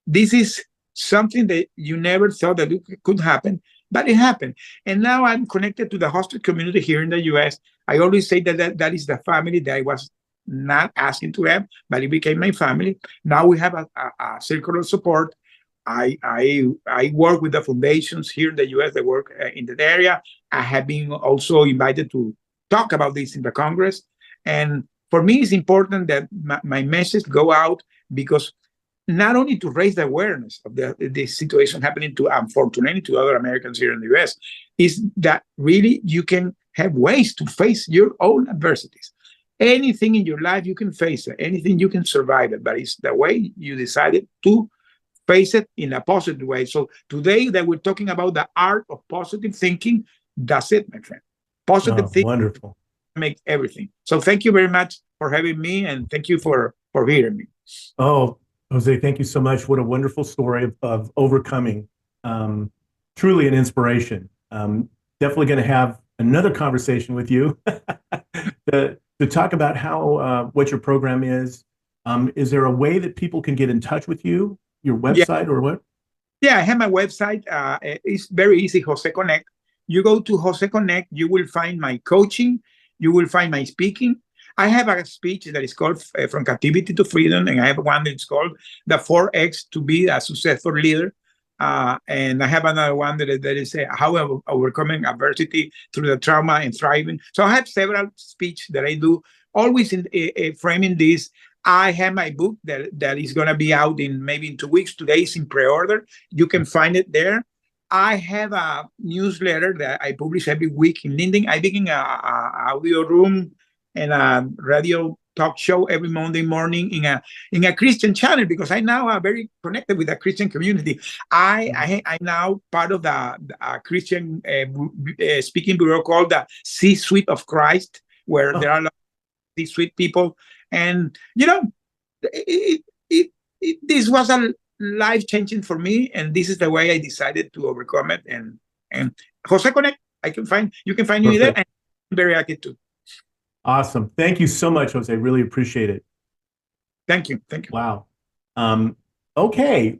this is something that you never thought that it could happen, but it happened. And now I'm connected to the hosted community here in the US. I always say that is the family that I was not asking to have, but it became my family. Now we have a circle of support. I work with the foundations here in the US that work in that area. I have been also invited to talk about this in the Congress. And for me, it's important that my message go out, because not only to raise the awareness of the situation happening to, unfortunately, to other Americans here in the US, is that really you can have ways to face your own adversities. Anything in your life, you can face it. Anything, you can survive it. But it's the way you decided to face it in a positive way. So today that we're talking about the art of positive thinking, that's it, my friend. Positive things Wonderful. make everything. So thank you very much for having me, and thank you for hearing me. Oh, Jose, thank you so much. What a wonderful story of overcoming. Truly an inspiration. Definitely going to have another conversation with you to talk about how what your program is. Is there a way that people can get in touch with you, your website or what? Yeah, I have my website. It's very easy, Jose Connect. You go to Jose Connect, you will find my coaching, you will find my speaking. I have a speech that is called From Captivity to Freedom, and I have one that's called the 4X to be a successful leader. And I have another one that is how overcoming adversity through the trauma and thriving. So I have several speeches that I do, always in framing this. I have my book that is going to be out maybe in 2 weeks. Today is in pre-order. You can find it there. I have a newsletter that I publish every week in LinkedIn. I begin a audio room and a radio talk show every Monday morning in a Christian channel, because I now am very connected with the Christian community. I now part of the Christian speaking bureau called the C-Suite of Christ, where there are a lot of C-Suite people. And, this was a life-changing for me, and this is the way I decided to overcome it. And Jose Connect, you can find me there, and I'm very happy too. Awesome. Thank you so much, Jose. Really appreciate it. Thank you. Wow. Okay.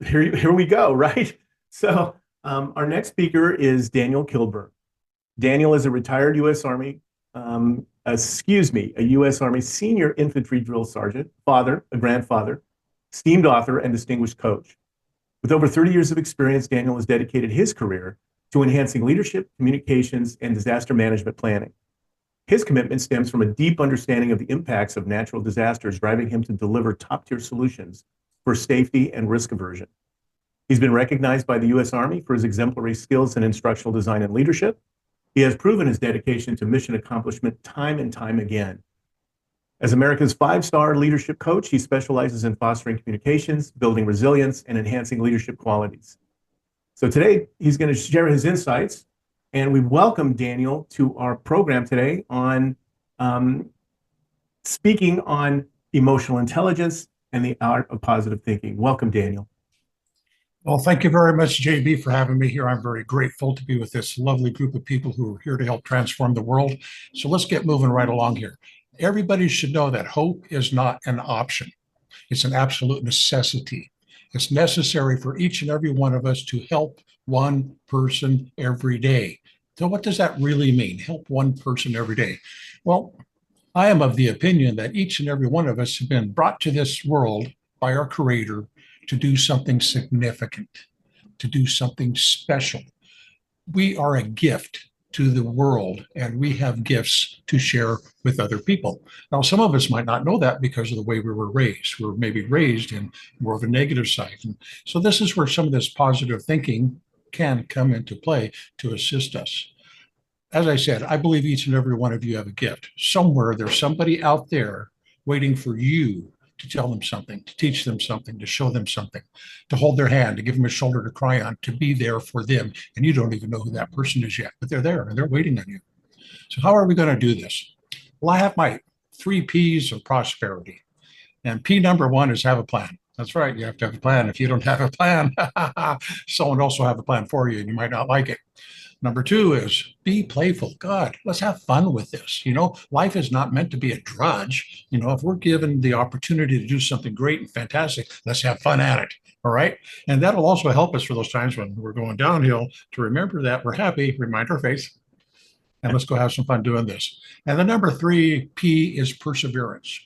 Here we go, right? So our next speaker is Daniel Kilburn. Daniel is a retired U.S. Army, a U.S. Army senior infantry drill sergeant, father, a grandfather, esteemed author, and distinguished coach. With over 30 years of experience, Daniel has dedicated his career to enhancing leadership, communications, and disaster management planning. His commitment stems from a deep understanding of the impacts of natural disasters, driving him to deliver top-tier solutions for safety and risk aversion. He's been recognized by the U.S. Army for his exemplary skills in instructional design and leadership. He has proven his dedication to mission accomplishment time and time again. As America's 5-star leadership coach, he specializes in fostering communications, building resilience, and enhancing leadership qualities. So today, he's going to share his insights, and we welcome Daniel to our program today on speaking on emotional intelligence and the art of positive thinking. Welcome, Daniel. Well, thank you very much, JB, for having me here. I'm very grateful to be with this lovely group of people who are here to help transform the world. So let's get moving right along here. Everybody should know that hope is not an option. It's an absolute necessity. It's necessary for each and every one of us to help one person every day. So what does that really mean? Help one person every day. Well, I am of the opinion that each and every one of us have been brought to this world by our Creator to do something significant, to do something special. We are a gift to the world, and we have gifts to share with other people. Now, some of us might not know that because of the way we were raised. We were maybe raised in more of a negative side. And so this is where some of this positive thinking can come into play to assist us. As I said, I believe each and every one of you have a gift. Somewhere there's somebody out there waiting for you to tell them something, to teach them something, to show them something, to hold their hand, to give them a shoulder to cry on, to be there for them. And you don't even know who that person is yet, but they're there and they're waiting on you. So how are we going to do this? Well, I have my 3 P's of prosperity. And P number 1 is have a plan. That's right. You have to have a plan. If you don't have a plan, someone else will have a plan for you and you might not like it. Number 2 is be playful. God, let's have fun with this. Life is not meant to be a drudge. If we're given the opportunity to do something great and fantastic, let's have fun at it. All right. And that'll also help us for those times when we're going downhill to remember that we're happy, remind our face, and let's go have some fun doing this. And the number 3 P is perseverance.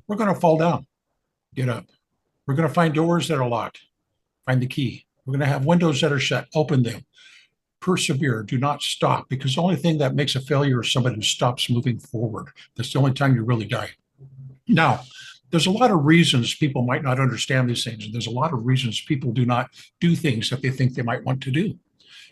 We're going to fall down, get up. We're going to find doors that are locked, find the key. We're going to have windows that are shut, open them. Persevere, do not stop, because the only thing that makes a failure is somebody who stops moving forward. That's the only time you really die. Now, there's a lot of reasons people might not understand these things, and there's a lot of reasons people do not do things that they think they might want to do.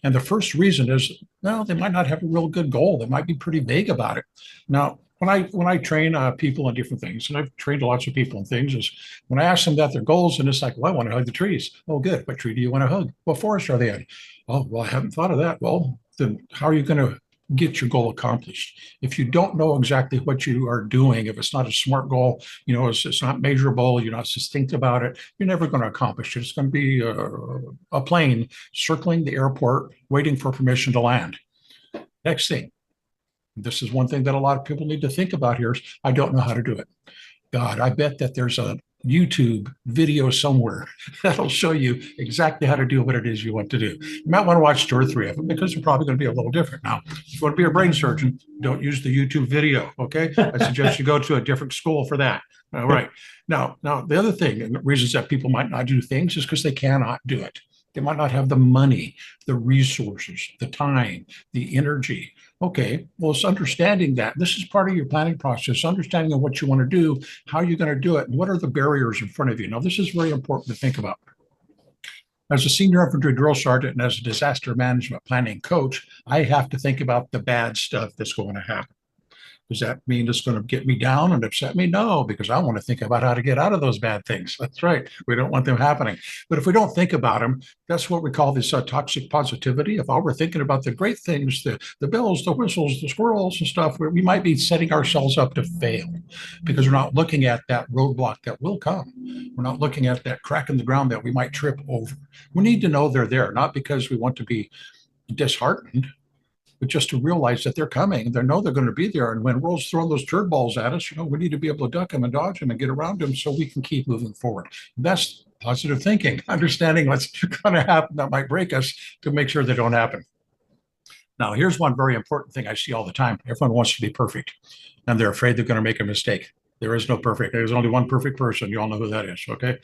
And the first reason is, well, they might not have a real good goal. They might be pretty vague about it. Now, when I train people on different things, and I've trained lots of people on things, is when I ask them about their goals, and it's like, well, I want to hug the trees. Oh, good. What tree do you want to hug? What forest are they in? Oh, well, I haven't thought of that. Well, then how are you going to get your goal accomplished? If you don't know exactly what you are doing, if it's not a SMART goal, it's not measurable, you're not succinct about it, you're never going to accomplish it. It's going to be a plane circling the airport, waiting for permission to land. Next thing, this is one thing that a lot of people need to think about here is, I don't know how to do it. God, I bet that there's a YouTube video somewhere that'll show you exactly how to do what it is you want to do. You might want to watch 2 or 3 of them because they're probably going to be a little different. Now, if you want to be a brain surgeon, don't use the YouTube video, okay? I suggest you go to a different school for that. All right. Now, the other thing, and the reasons that people might not do things is because they cannot do it. They might not have the money, the resources, the time, the energy. Okay, well, it's understanding that. This is part of your planning process, understanding of what you want to do, how you're going to do it, and what are the barriers in front of you. Now, this is very important to think about. As a senior infantry drill sergeant and as a disaster management planning coach, I have to think about the bad stuff that's going to happen. Does that mean it's going to get me down and upset me? No, because I want to think about how to get out of those bad things. That's right. We don't want them happening. But if we don't think about them, that's what we call this toxic positivity. If all we're thinking about the great things, the bells, the whistles, the squirrels and stuff, we might be setting ourselves up to fail because we're not looking at that roadblock that will come. We're not looking at that crack in the ground that we might trip over. We need to know they're there, not because we want to be disheartened, but just to realize that they're coming. They know they're going to be there. And when world's throwing those turd balls at us, we need to be able to duck them and dodge them and get around them so we can keep moving forward. That's positive thinking, understanding what's going to happen that might break us to make sure they don't happen. Now, here's one very important thing I see all the time. Everyone wants to be perfect, and they're afraid they're going to make a mistake. There is no perfect. There's only one perfect person. You all know who that is, okay?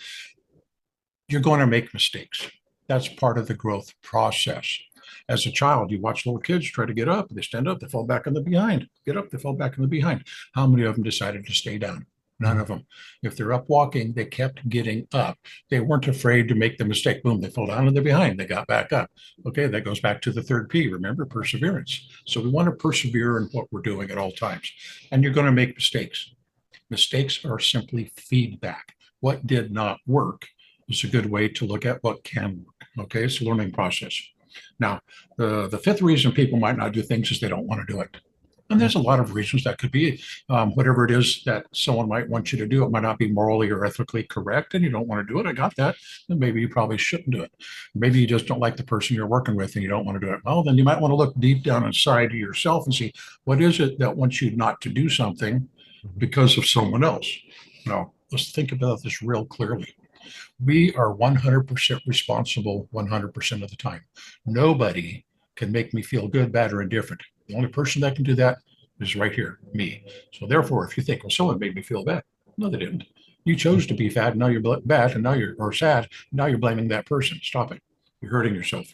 You're going to make mistakes. That's part of the growth process. As a child, you watch little kids try to get up, they stand up, they fall back in the behind. Get up, they fall back in the behind. How many of them decided to stay down? None of them. If they're up walking, they kept getting up. They weren't afraid to make the mistake. Boom, they fell down in the behind. They got back up. Okay, that goes back to the 3rd P. Remember, perseverance. So we want to persevere in what we're doing at all times. And you're going to make mistakes. Mistakes are simply feedback. What did not work is a good way to look at what can work. Okay, it's a learning process. Now, the 5th reason people might not do things is they don't want to do it. And there's a lot of reasons that could be. Whatever it is that someone might want you to do, it might not be morally or ethically correct, and you don't want to do it. I got that. Then maybe you probably shouldn't do it. Maybe you just don't like the person you're working with and you don't want to do it. Well, then you might want to look deep down inside of yourself and see, what is it that wants you not to do something because of someone else? Now, let's think about this real clearly. We are 100% responsible 100% of the time. Nobody can make me feel good, bad, or indifferent. The only person that can do that is right here, me. So therefore, if you think, well, someone made me feel bad. No, they didn't. You chose to be bad, and now you're bad, and now you're sad. Now you're blaming that person. Stop it. You're hurting yourself.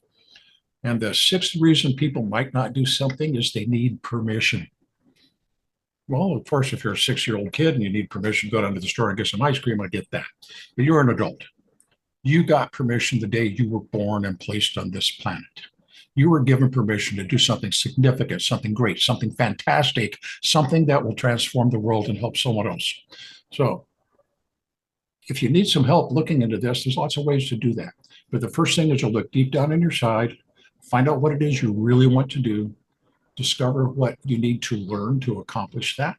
And the 6th reason people might not do something is they need permission. Well, of course, if you're a 6-year-old kid and you need permission to go down to the store and get some ice cream, I get that. But you're an adult. You got permission the day you were born and placed on this planet. You were given permission to do something significant, something great, something fantastic, something that will transform the world and help someone else. So if you need some help looking into this, there's lots of ways to do that. But the first thing is you'll look deep down in your side, find out what it is you really want to do, discover what you need to learn to accomplish that.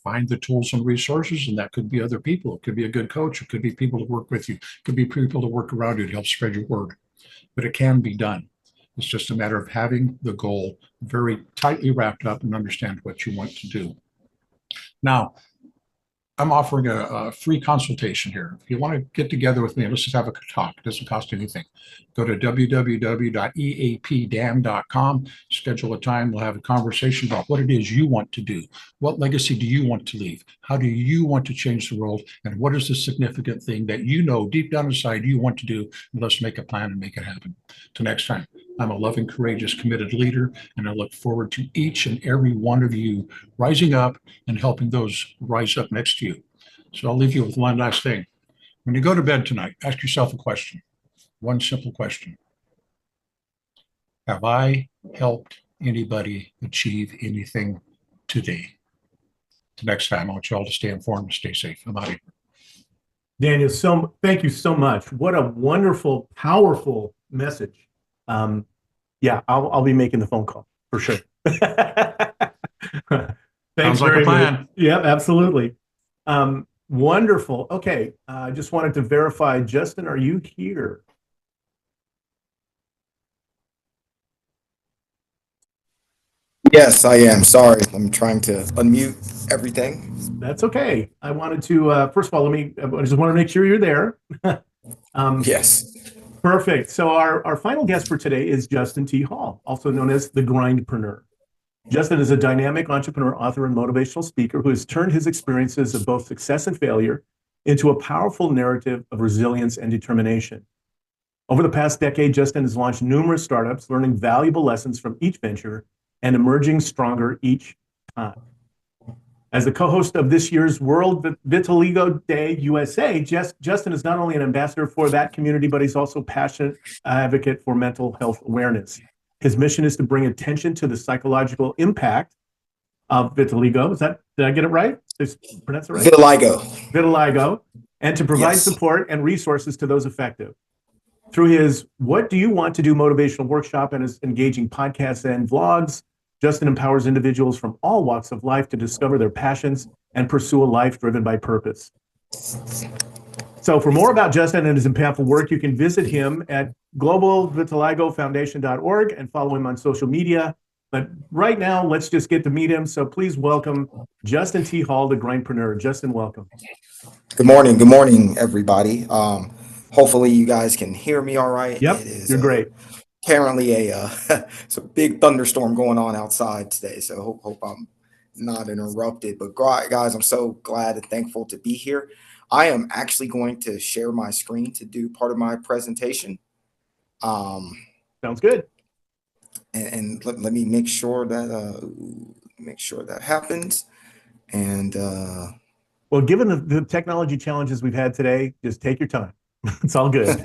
Find the tools and resources, and that could be other people. It could be a good coach. It could be people to work with you. It could be people to work around you to help spread your word. But it can be done. It's just a matter of having the goal very tightly wrapped up and understand what you want to do. Now, I'm offering a free consultation here. If you want to get together with me, let's just have a talk. It doesn't cost anything. Go to www.eapdam.com, schedule a time. We'll have a conversation about what it is you want to do. What legacy do you want to leave? How do you want to change the world? And what is the significant thing that you know deep down inside you want to do? And let's make a plan and make it happen. Till next time, I'm a loving, courageous, committed leader, and I look forward to each and every one of you rising up and helping those rise up next to you. So I'll leave you with one last thing. When you go to bed tonight, ask yourself a question. One simple question. Have I helped anybody achieve anything today? Till next time, I want you all to stay informed and stay safe. I'm out of here. Daniel, thank you so much. What a wonderful, powerful message. Yeah, I'll be making the phone call for sure. Thanks Sounds like a very plan. much. Yeah, absolutely. Wonderful. Okay, I just wanted to verify, Justin, are you here? Yes, I am. Sorry. I'm trying to unmute everything. That's okay. I wanted to, first of all, I just want to make sure you're there. Yes. Perfect. So our final guest for today is Justin T. Hall, also known as the Grindpreneur. Justin is a dynamic entrepreneur, author, and motivational speaker who has turned his experiences of both success and failure into a powerful narrative of resilience and determination. Over the past decade, Justin has launched numerous startups, learning valuable lessons from each venture and emerging stronger each time. As the co-host of this year's World Vitiligo Day USA, Justin is not only an ambassador for that community, but he's also a passionate advocate for mental health awareness. His mission is to bring attention to the psychological impact of vitiligo. Did I get it right? Pronounce it right? Vitiligo. Vitiligo, and to provide Yes. support and resources to those affected. Through his What Do You Want to Do motivational workshop and his engaging podcasts and vlogs, Justin empowers individuals from all walks of life to discover their passions and pursue a life driven by purpose. So for more about Justin and his impactful work, you can visit him at globalvitiligofoundation.org and follow him on social media. But right now, let's just get to meet him. So please welcome Justin T. Hall, the Grindpreneur. Justin, welcome. Good morning. Good morning, everybody. Hopefully you guys can hear me all right. Yep, It is you're great. apparently it's a big thunderstorm going on outside today, so hope I'm not interrupted. But guys, I'm so glad and thankful to be here. I am actually going to share my screen to do part of my presentation. Sounds good. And let me make sure that happens. And Well, given the technology challenges we've had today, just take your time. It's all good.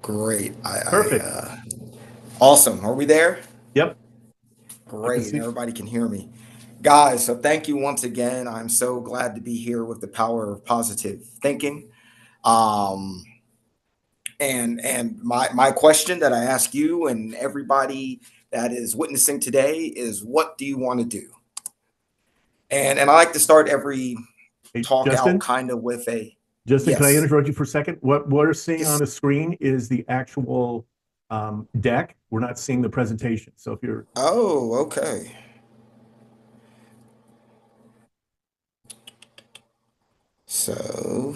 great. Perfect. Awesome. Are we there? Yep. Great. see. And everybody can hear me. Guys, so thank you once again. I'm so glad to be here with the power of positive thinking. And my question that I ask you and everybody that is witnessing today is, what do you want to do? And I like to start every Hey, talk Justin? out kind of with a Justin, can I Yes. interrupt you for a second? What we're seeing Yes. on the screen is the actual deck. We're not seeing the presentation. So if you're Oh, okay. So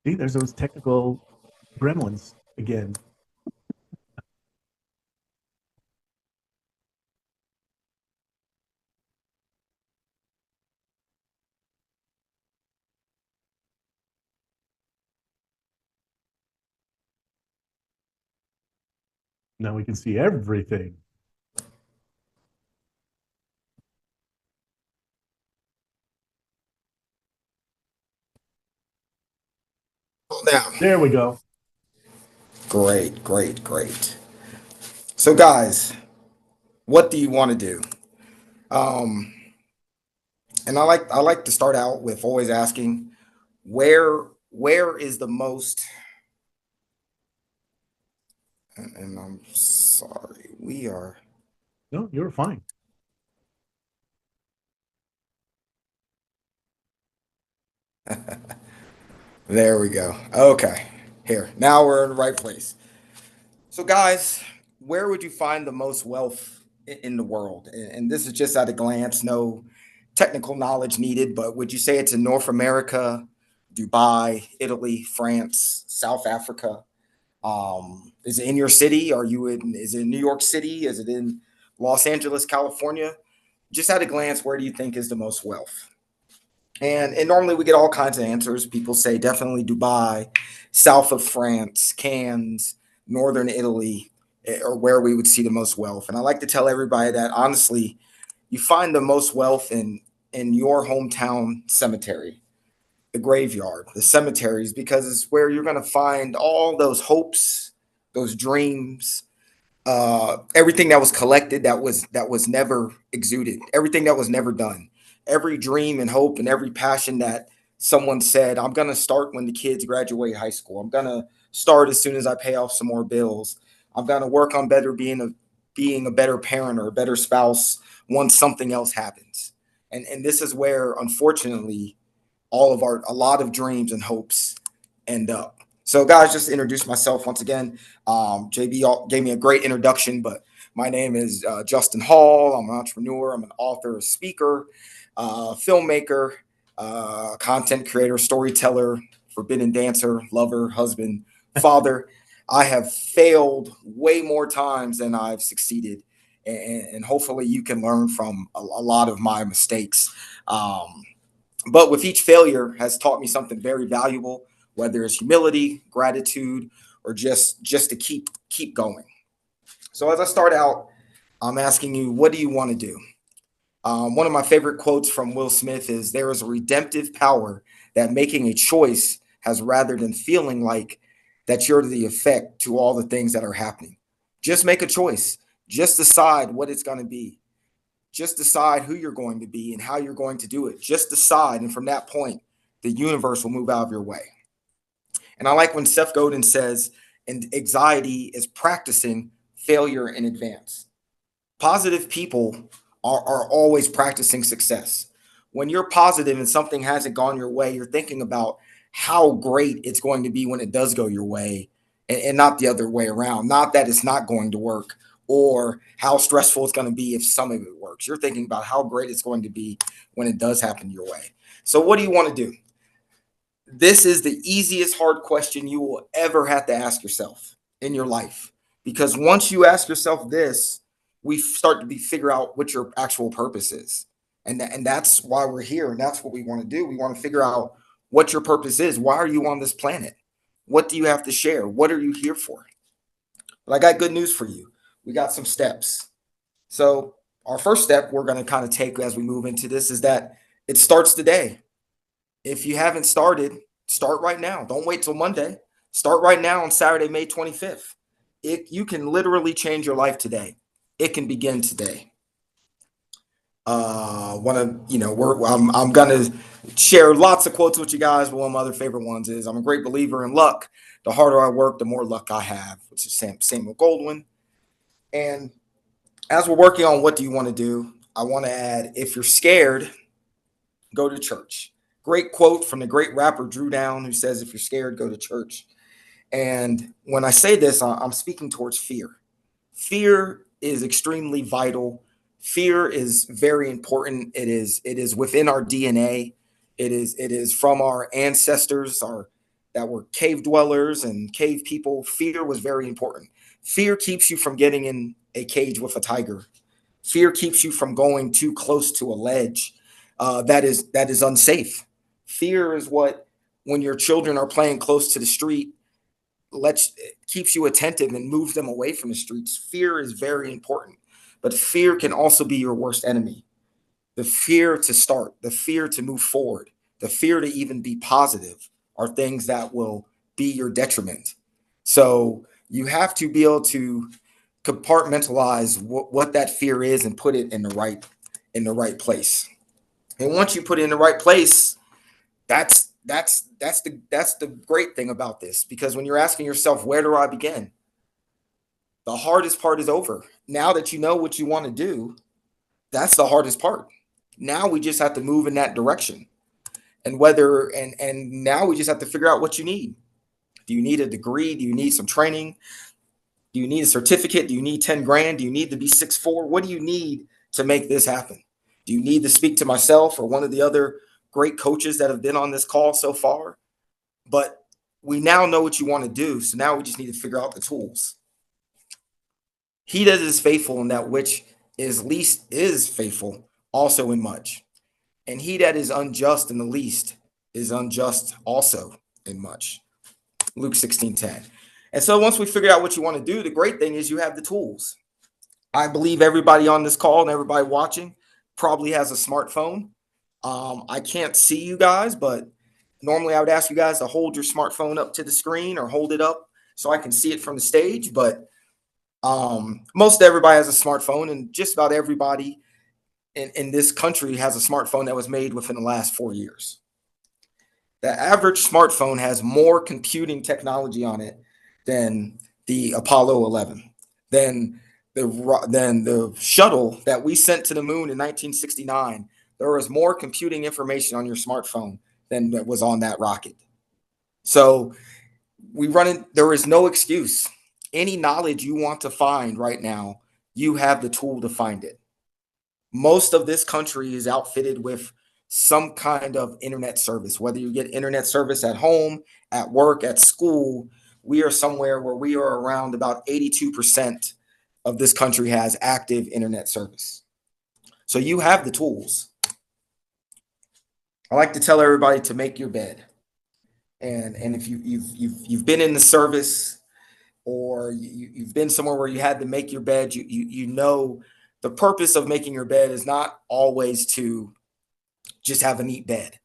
see, there's those technical gremlins again. Now we can see everything. now, There we go. great. So guys, what do you want to do? And I like to start out with always asking, where is the most, and I'm sorry, we are No, you're fine. there we go. Okay. Here. Now we're in the right place. So guys, where would you find the most wealth in the world? And this is just at a glance, no technical knowledge needed, but would you say it's in North America, Dubai, Italy, France, South Africa? Is it in your city? Is it in New York City? Is it in Los Angeles, California? Just at a glance, where do you think is the most wealth? And normally we get all kinds of answers. People say definitely Dubai, south of France, Cannes, northern Italy, or where we would see the most wealth. And I like to tell everybody that honestly, you find the most wealth in your hometown cemetery, the graveyard, the cemeteries, because it's where you're going to find all those hopes, those dreams, everything that was collected that was never exuded, everything that was never done. every dream and hope and every passion that someone said, I'm going to start when the kids graduate high school. I'm going to start as soon as I pay off some more bills. I'm going to work on being a better parent or a better spouse once something else happens. And this is where, unfortunately, a lot of dreams and hopes end up. So, guys, just to introduce myself once again, JB gave me a great introduction, but my name is Justin Hall. I'm an entrepreneur. I'm an author, a speaker, filmmaker, content creator, storyteller, forbidden dancer, lover, husband, father. I have failed way more times than I've succeeded. And hopefully you can learn from a lot of my mistakes. But with each failure has taught me something very valuable, whether it's humility, gratitude, or just to keep going. So as I start out, I'm asking you, what do you want to do? One of my favorite quotes from Will Smith is, there is a redemptive power that making a choice has, rather than feeling like that you're the effect to all the things that are happening. Just make a choice. Just decide what it's going to be. Just decide who you're going to be and how you're going to do it. Just decide. And from that point, the universe will move out of your way. And I like when Seth Godin says, and anxiety is practicing failure in advance. Positive people are always practicing success. When you're positive and something hasn't gone your way, you're thinking about how great it's going to be when it does go your way, and not the other way around. Not that it's not going to work or how stressful it's going to be if some of it works. You're thinking about how great it's going to be when it does happen your way. So what do you want to do? This is the easiest hard question you will ever have to ask yourself in your life. Because once you ask yourself this, we start to figure out what your actual purpose is. And that's why we're here. And that's what we want to do. We want to figure out what your purpose is. Why are you on this planet? What do you have to share? What are you here for? But I got good news for you. We got some steps. So our first step we're going to kind of take as we move into this is that it starts today. If you haven't started, start right now. Don't wait till Monday. Start right now on Saturday, May 25th. You can literally change your life today. It can begin today. I'm gonna share lots of quotes with you guys, but one of my other favorite ones is, I'm a great believer in luck. The harder I work, the more luck I have, which is Samuel Goldwyn. And as we're working on what do you want to do, I want to add, if you're scared, go to church. Great quote from the great rapper Drew Down, who says, if you're scared, go to church. And when I say this, I'm speaking towards fear. Fear is extremely vital. Fear is very important. It is within our DNA. It is from our ancestors, that were cave dwellers and cave people. Fear was very important. Fear keeps you from getting in a cage with a tiger. Fear keeps you from going too close to a ledge that is unsafe. Fear is what, when your children are playing close to the street, keeps you attentive and moves them away from the streets. Fear is very important, but fear can also be your worst enemy. The fear to start, the fear to move forward, the fear to even be positive are things that will be your detriment. So you have to be able to compartmentalize what that fear is and put it in the right place. And once you put it in the right place, that's the great thing about this, because when you're asking yourself, where do I begin? The hardest part is over. Now that you know what you want to do, that's the hardest part. Now we just have to move in that direction. And now we just have to figure out what you need. Do you need a degree? Do you need some training? Do you need a certificate? Do you need 10 grand? Do you need to be 6'4"? What do you need to make this happen? Do you need to speak to myself or one of the other great coaches that have been on this call so far? But we now know what you want to do. So now we just need to figure out the tools. He that is faithful in that which is least is faithful also in much. And he that is unjust in the least is unjust also in much. Luke 16:10. And so once we figure out what you want to do, the great thing is you have the tools. I believe everybody on this call and everybody watching probably has a smartphone. I can't see you guys, but normally I would ask you guys to hold your smartphone up to the screen or hold it up so I can see it from the stage. But most everybody has a smartphone, and just about everybody in this country has a smartphone that was made within the last 4 years. The average smartphone has more computing technology on it than the Apollo 11, than the shuttle that we sent to the moon in 1969. There was more computing information on your smartphone than that was on that rocket. So there is no excuse. Any knowledge you want to find right now, you have the tool to find it. Most of this country is outfitted with some kind of internet service, whether you get internet service at home, at work, at school. We are somewhere where we are around about 82% of this country has active internet service. So you have the tools. I like to tell everybody to make your bed. And if you've been in the service, or you've been somewhere where you had to make your bed, you know the purpose of making your bed is not always to just have a neat bed.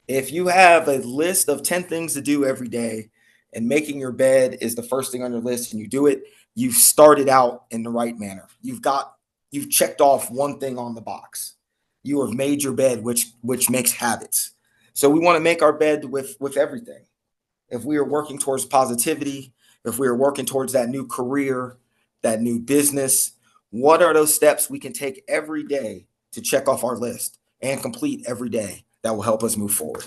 If you have a list of 10 things to do every day, and making your bed is the first thing on your list, and you do it, you've started out in the right manner. You've checked off one thing on the box. You have made your bed, which makes habits. So we want to make our bed with everything. If we are working towards positivity, if we are working towards that new career, that new business, what are those steps we can take every day to check off our list and complete every day that will help us move forward?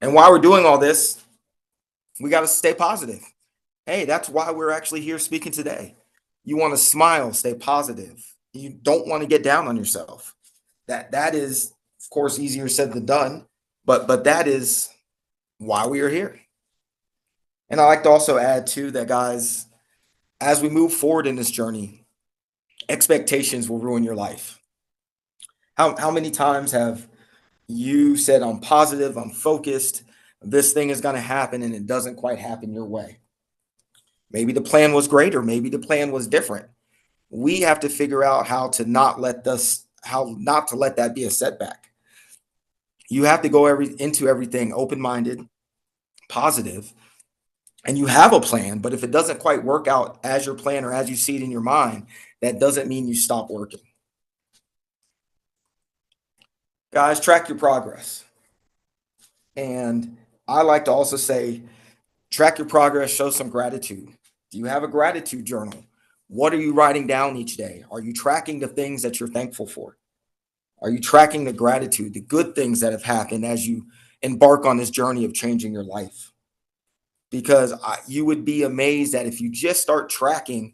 And while we're doing all this, we got to stay positive. Hey, that's why we're actually here speaking today. You want to smile, stay positive. You don't want to get down on yourself. That is, of course, easier said than done, but that is why we are here. And I like to also add too that, guys, as we move forward in this journey, expectations will ruin your life. How many times have you said, I'm positive, I'm focused, this thing is going to happen, and it doesn't quite happen your way? Maybe the plan was great, or maybe the plan was different. We have to figure out how not to let that be a setback. You have to go into everything open-minded, positive, and you have a plan. But if it doesn't quite work out as your plan or as you see it in your mind, that doesn't mean you stop working. Guys, track your progress. And I like to also say, track your progress, show some gratitude. Do you have a gratitude journal? What are you writing down each day? Are you tracking the things that you're thankful for? Are you tracking the gratitude, the good things that have happened as you embark on this journey of changing your life? Because you would be amazed that if you just start tracking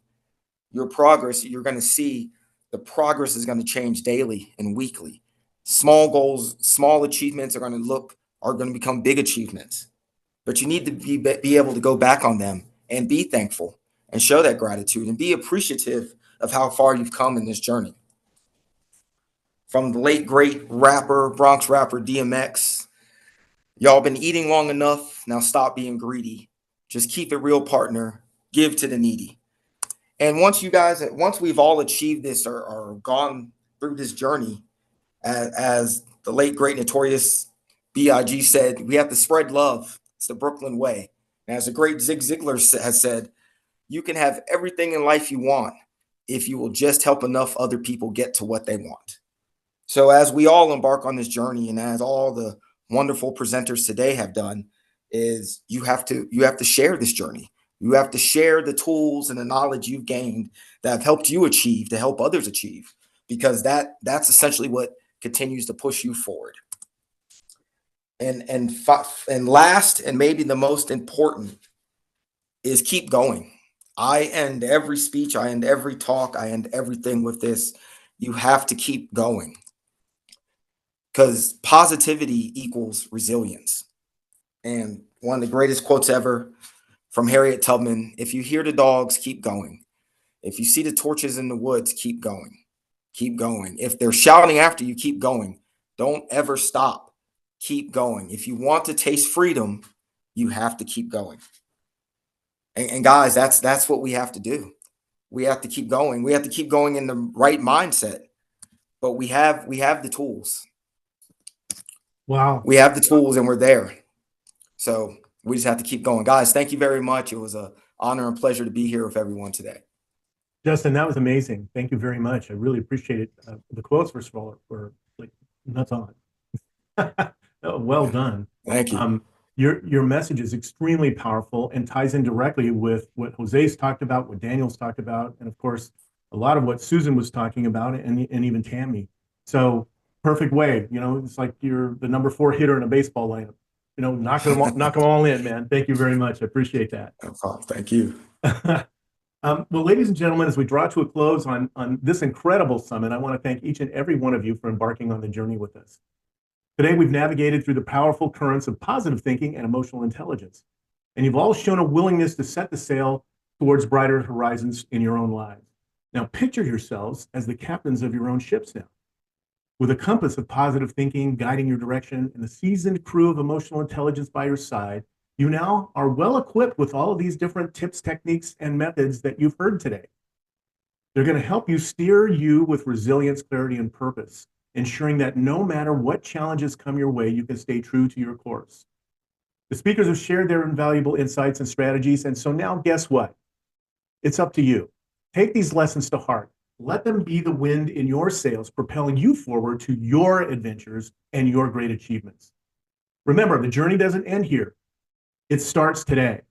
your progress, you're going to see the progress is going to change daily and weekly. Small goals, small achievements are going to become big achievements. But you need to be able to go back on them and be thankful and show that gratitude and be appreciative of how far you've come in this journey. From the late great rapper, Bronx rapper DMX, y'all been eating long enough. Now stop being greedy. Just keep it real, partner. Give to the needy. And once we've all achieved this or gone through this journey, as the late great notorious B.I.G. said, we have to spread love. It's the Brooklyn way. And as the great Zig Ziglar has said, you can have everything in life you want if you will just help enough other people get to what they want. So as we all embark on this journey, and as all the wonderful presenters today have done, is you have to share this journey. You have to share the tools and the knowledge you've gained that have helped you achieve to help others achieve, because that's essentially what continues to push you forward. And last, and maybe the most important, is keep going. I end every speech, I end every talk, I end everything with this. You have to keep going, because positivity equals resilience. And one of the greatest quotes ever from Harriet Tubman: if you hear the dogs, keep going. If you see the torches in the woods, keep going. Keep going. If they're shouting after you, keep going. Don't ever stop. Keep going. If you want to taste freedom, you have to keep going. And guys, that's what we have to do. We have to keep going. We have to keep going in the right mindset. But we have the tools. Wow. We have the tools, and we're there. So we just have to keep going. Guys, thank you very much. It was an honor and pleasure to be here with everyone today. Justin, that was amazing. Thank you very much. I really appreciate it. The quotes, first of all, were like nuts on. Well done. Thank you. Your message is extremely powerful and ties in directly with what Jose's talked about, what Daniel's talked about, and of course, a lot of what Susan was talking about, and even Tammy. So perfect way. It's like you're the number 4 hitter in a baseball lineup. Knock them all in, man. Thank you very much. I appreciate that. No problem. Thank you. Well, ladies and gentlemen, as we draw to a close on this incredible summit, I want to thank each and every one of you for embarking on the journey with us. Today, we've navigated through the powerful currents of positive thinking and emotional intelligence, and you've all shown a willingness to set the sail towards brighter horizons in your own lives. Now, picture yourselves as the captains of your own ships now. With a compass of positive thinking guiding your direction and a seasoned crew of emotional intelligence by your side, you now are well equipped with all of these different tips, techniques, and methods that you've heard today. They're going to help you steer you with resilience, clarity, and purpose, ensuring that no matter what challenges come your way, you can stay true to your course. The speakers have shared their invaluable insights and strategies, and so now guess what? It's up to you. Take these lessons to heart. Let them be the wind in your sails, propelling you forward to your adventures and your great achievements. Remember, the journey doesn't end here. It starts today.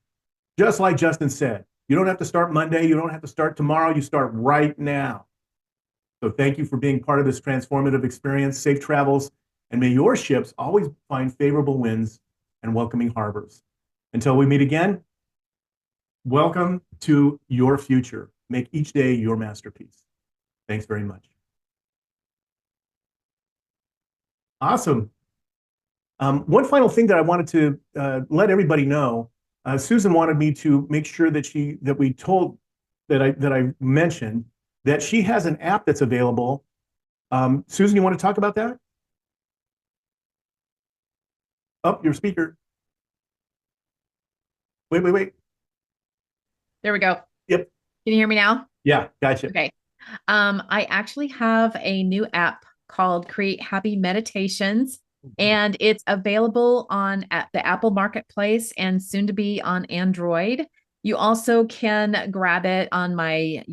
Just like Justin said, you don't have to start Monday, you don't have to start tomorrow, you start right now. So thank you for being part of this transformative experience. Safe travels, and may your ships always find favorable winds and welcoming harbors. Until we meet again, welcome to your future. Make each day your masterpiece. Thanks very much. Awesome. One final thing that I wanted to let everybody know, Susan wanted me to make sure that I mentioned that she has an app that's available. Susan, you want to talk about that? Oh, your speaker. Wait. There we go. Yep. Can you hear me now? Yeah, gotcha. Okay. I actually have a new app called Create Happy Meditations, and it's available on the Apple Marketplace and soon to be on Android. You also can grab it on my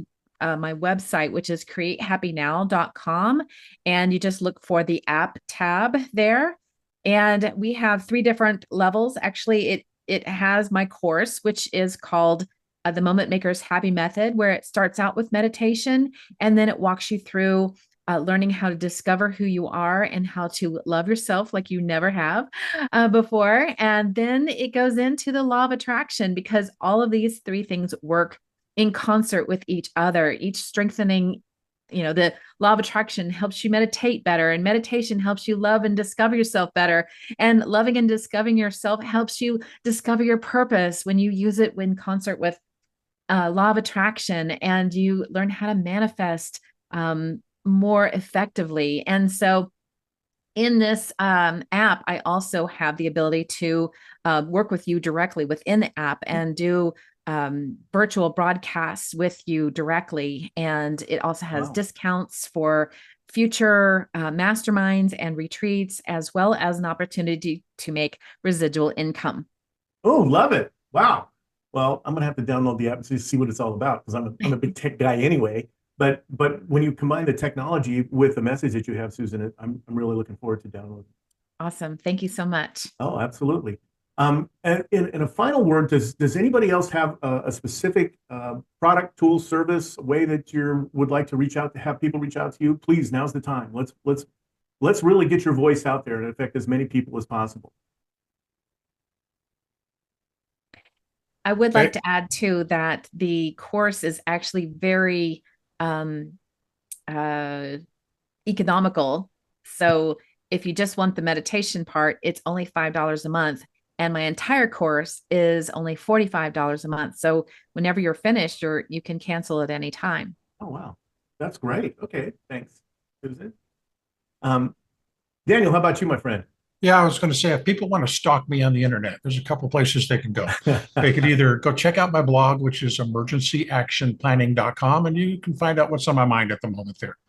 website, which is createhappynow.com, and you just look for the app tab there. And we have 3 different levels. Actually, it has my course, which is called the Moment Maker's Happy Method, where it starts out with meditation, and then it walks you through learning how to discover who you are and how to love yourself like you never have before. And then it goes into the law of attraction, because all of these 3 things work in concert with each other, each strengthening. The law of attraction helps you meditate better, and meditation helps you love and discover yourself better. And loving and discovering yourself helps you discover your purpose when you use it in concert with law of attraction, and you learn how to manifest more effectively. And so in this app, I also have the ability to work with you directly within the app and do virtual broadcasts with you directly. And it also has discounts for future masterminds and retreats, as well as an opportunity to make residual income. Oh, love it. Wow. Well, I'm going to have to download the app and see what it's all about, because I'm a big tech guy anyway. But when you combine the technology with the message that you have, Susan, I'm really looking forward to downloading. Awesome. Thank you so much. Oh, absolutely. And in a final word, does anybody else have a specific product, tool, service, way that you would like to reach out, to have people reach out to you? Please, now's the time. Let's really get your voice out there and affect as many people as possible. I would like to add too that the course is actually very economical. So if you just want the meditation part, it's only $5 a month. And my entire course is only $45 a month. So whenever you're finished, you can cancel at any time. Oh, wow. That's great. Okay. Thanks, Susan. Daniel, how about you, my friend? Yeah, I was going to say, if people want to stalk me on the internet, there's a couple places they can go. They could either go check out my blog, which is emergencyactionplanning.com, and you can find out what's on my mind at the moment there.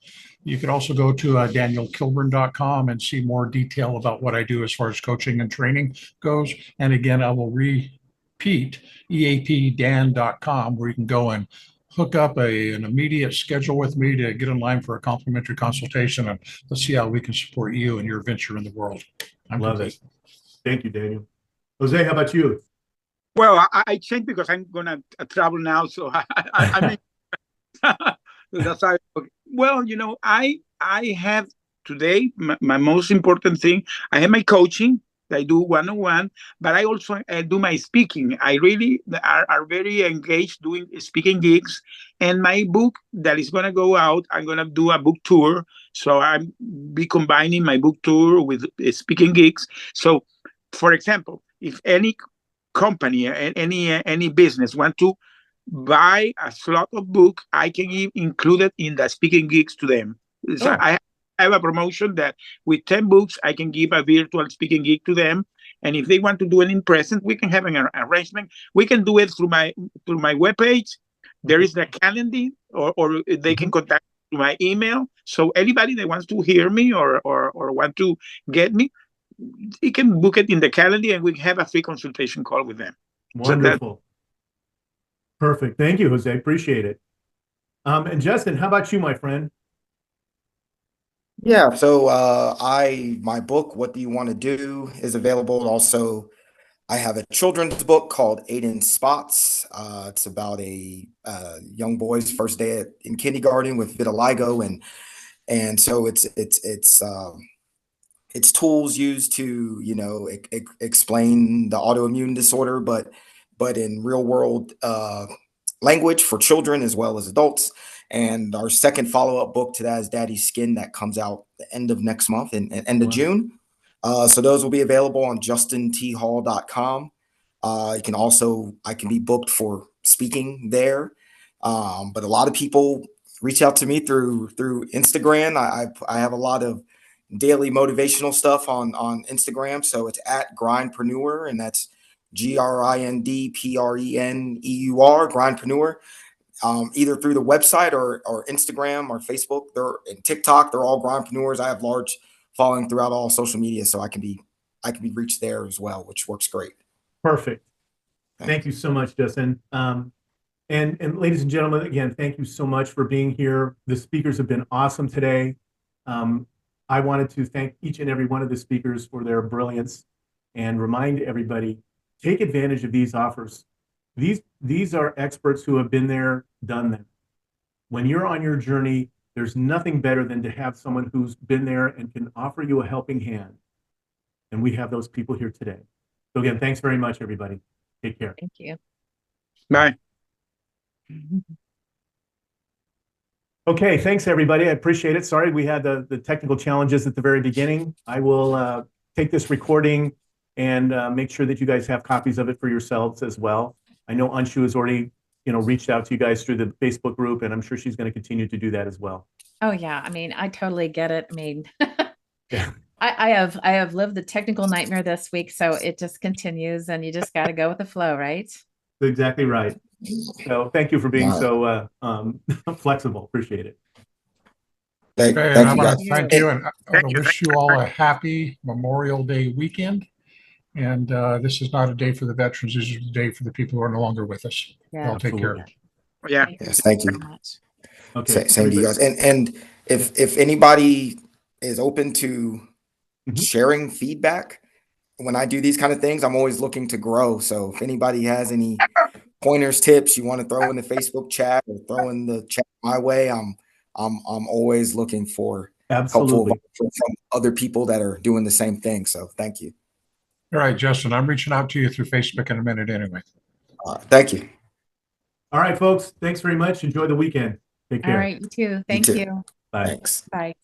You could also go to danielkilburn.com and see more detail about what I do as far as coaching and training goes. And again, I will repeat eapdan.com, where you can go and hook up an immediate schedule with me to get in line for a complimentary consultation, and let's see how we can support you and your venture in the world. I'm Love complete. it. Thank you, Daniel. Jose, how about you? Well, I changed because I'm gonna travel now, so I mean, that's how. Okay. Well, I have today my most important thing. I have my coaching. I do one-on-one, but I also do my speaking. I really are very engaged doing speaking gigs, and my book that is gonna go out. I'm gonna do a book tour, so I'm be combining my book tour with speaking gigs. So, for example, if any company, any business want to buy a slot of book, I can include it in the speaking gigs to them. So Oh. I have a promotion that with 10 books, I can give a virtual speaking gig to them. And if they want to do it in present, we can have an arrangement. We can do it through my webpage. There is the calendar, or they can contact through my email. So anybody that wants to hear me or want to get me, you can book it in the calendar, and we have a free consultation call with them. Wonderful. Perfect. Thank you, Jose. Appreciate it. And Justin, how about you, my friend? Yeah, so my book, What Do You Want to Do, is available. Also, I have a children's book called Eight in Spots. It's about a young boy's first day in kindergarten with vitiligo, and so it's tools used to explain the autoimmune disorder, but in real world language for children as well as adults. And our second follow-up book to that is Daddy's Skin, that comes out the end of next month and end of June. So those will be available on justinthall.com. I can be booked for speaking there. But a lot of people reach out to me through Instagram. I have a lot of daily motivational stuff on Instagram. So it's at Grindpreneur, and that's GRINDPRENEUR, Grindpreneur. Either through the website or Instagram or Facebook, and TikTok, they're all Grindpreneurs. I have large following throughout all social media, so I can be reached there as well, which works great. Perfect. Thank you so much, Justin. And ladies and gentlemen, again, thank you so much for being here. The speakers have been awesome today. I wanted to thank each and every one of the speakers for their brilliance and remind everybody, take advantage of these offers. These are experts who have been there, done that. When you're on your journey, there's nothing better than to have someone who's been there and can offer you a helping hand. And we have those people here today. So again, thanks very much, everybody. Take care. Thank you. Bye. Okay, thanks, everybody. I appreciate it. Sorry we had the technical challenges at the very beginning. I will take this recording and make sure that you guys have copies of it for yourselves as well. I know Anshu has already, reached out to you guys through the Facebook group, and I'm sure she's going to continue to do that as well. Oh yeah, I mean, I totally get it. I mean, Yeah. I have lived the technical nightmare this week, so it just continues, and you just got to go with the flow, right? Exactly right. So thank you for being so flexible. Appreciate it. Thank Okay, and I you, want guys. to thank you, and I want to wish you all a happy Memorial Day weekend. And this is not a day for the veterans. This is a day for the people who are no longer with us. Yeah, I'll take care of it. Yeah. Yes, thank you. so much. Okay. Same to you guys. And if anybody is open to sharing feedback when I do these kind of things, I'm always looking to grow. So if anybody has any pointers, tips you want to throw in the Facebook chat or throw in the chat my way, I'm always looking for helpful advice from other people that are doing the same thing. So thank you. All right, Justin, I'm reaching out to you through Facebook in a minute anyway. Thank you. All right, folks. Thanks very much. Enjoy the weekend. Take care. All right, you too. Thank too. you. Bye. Thanks. Bye.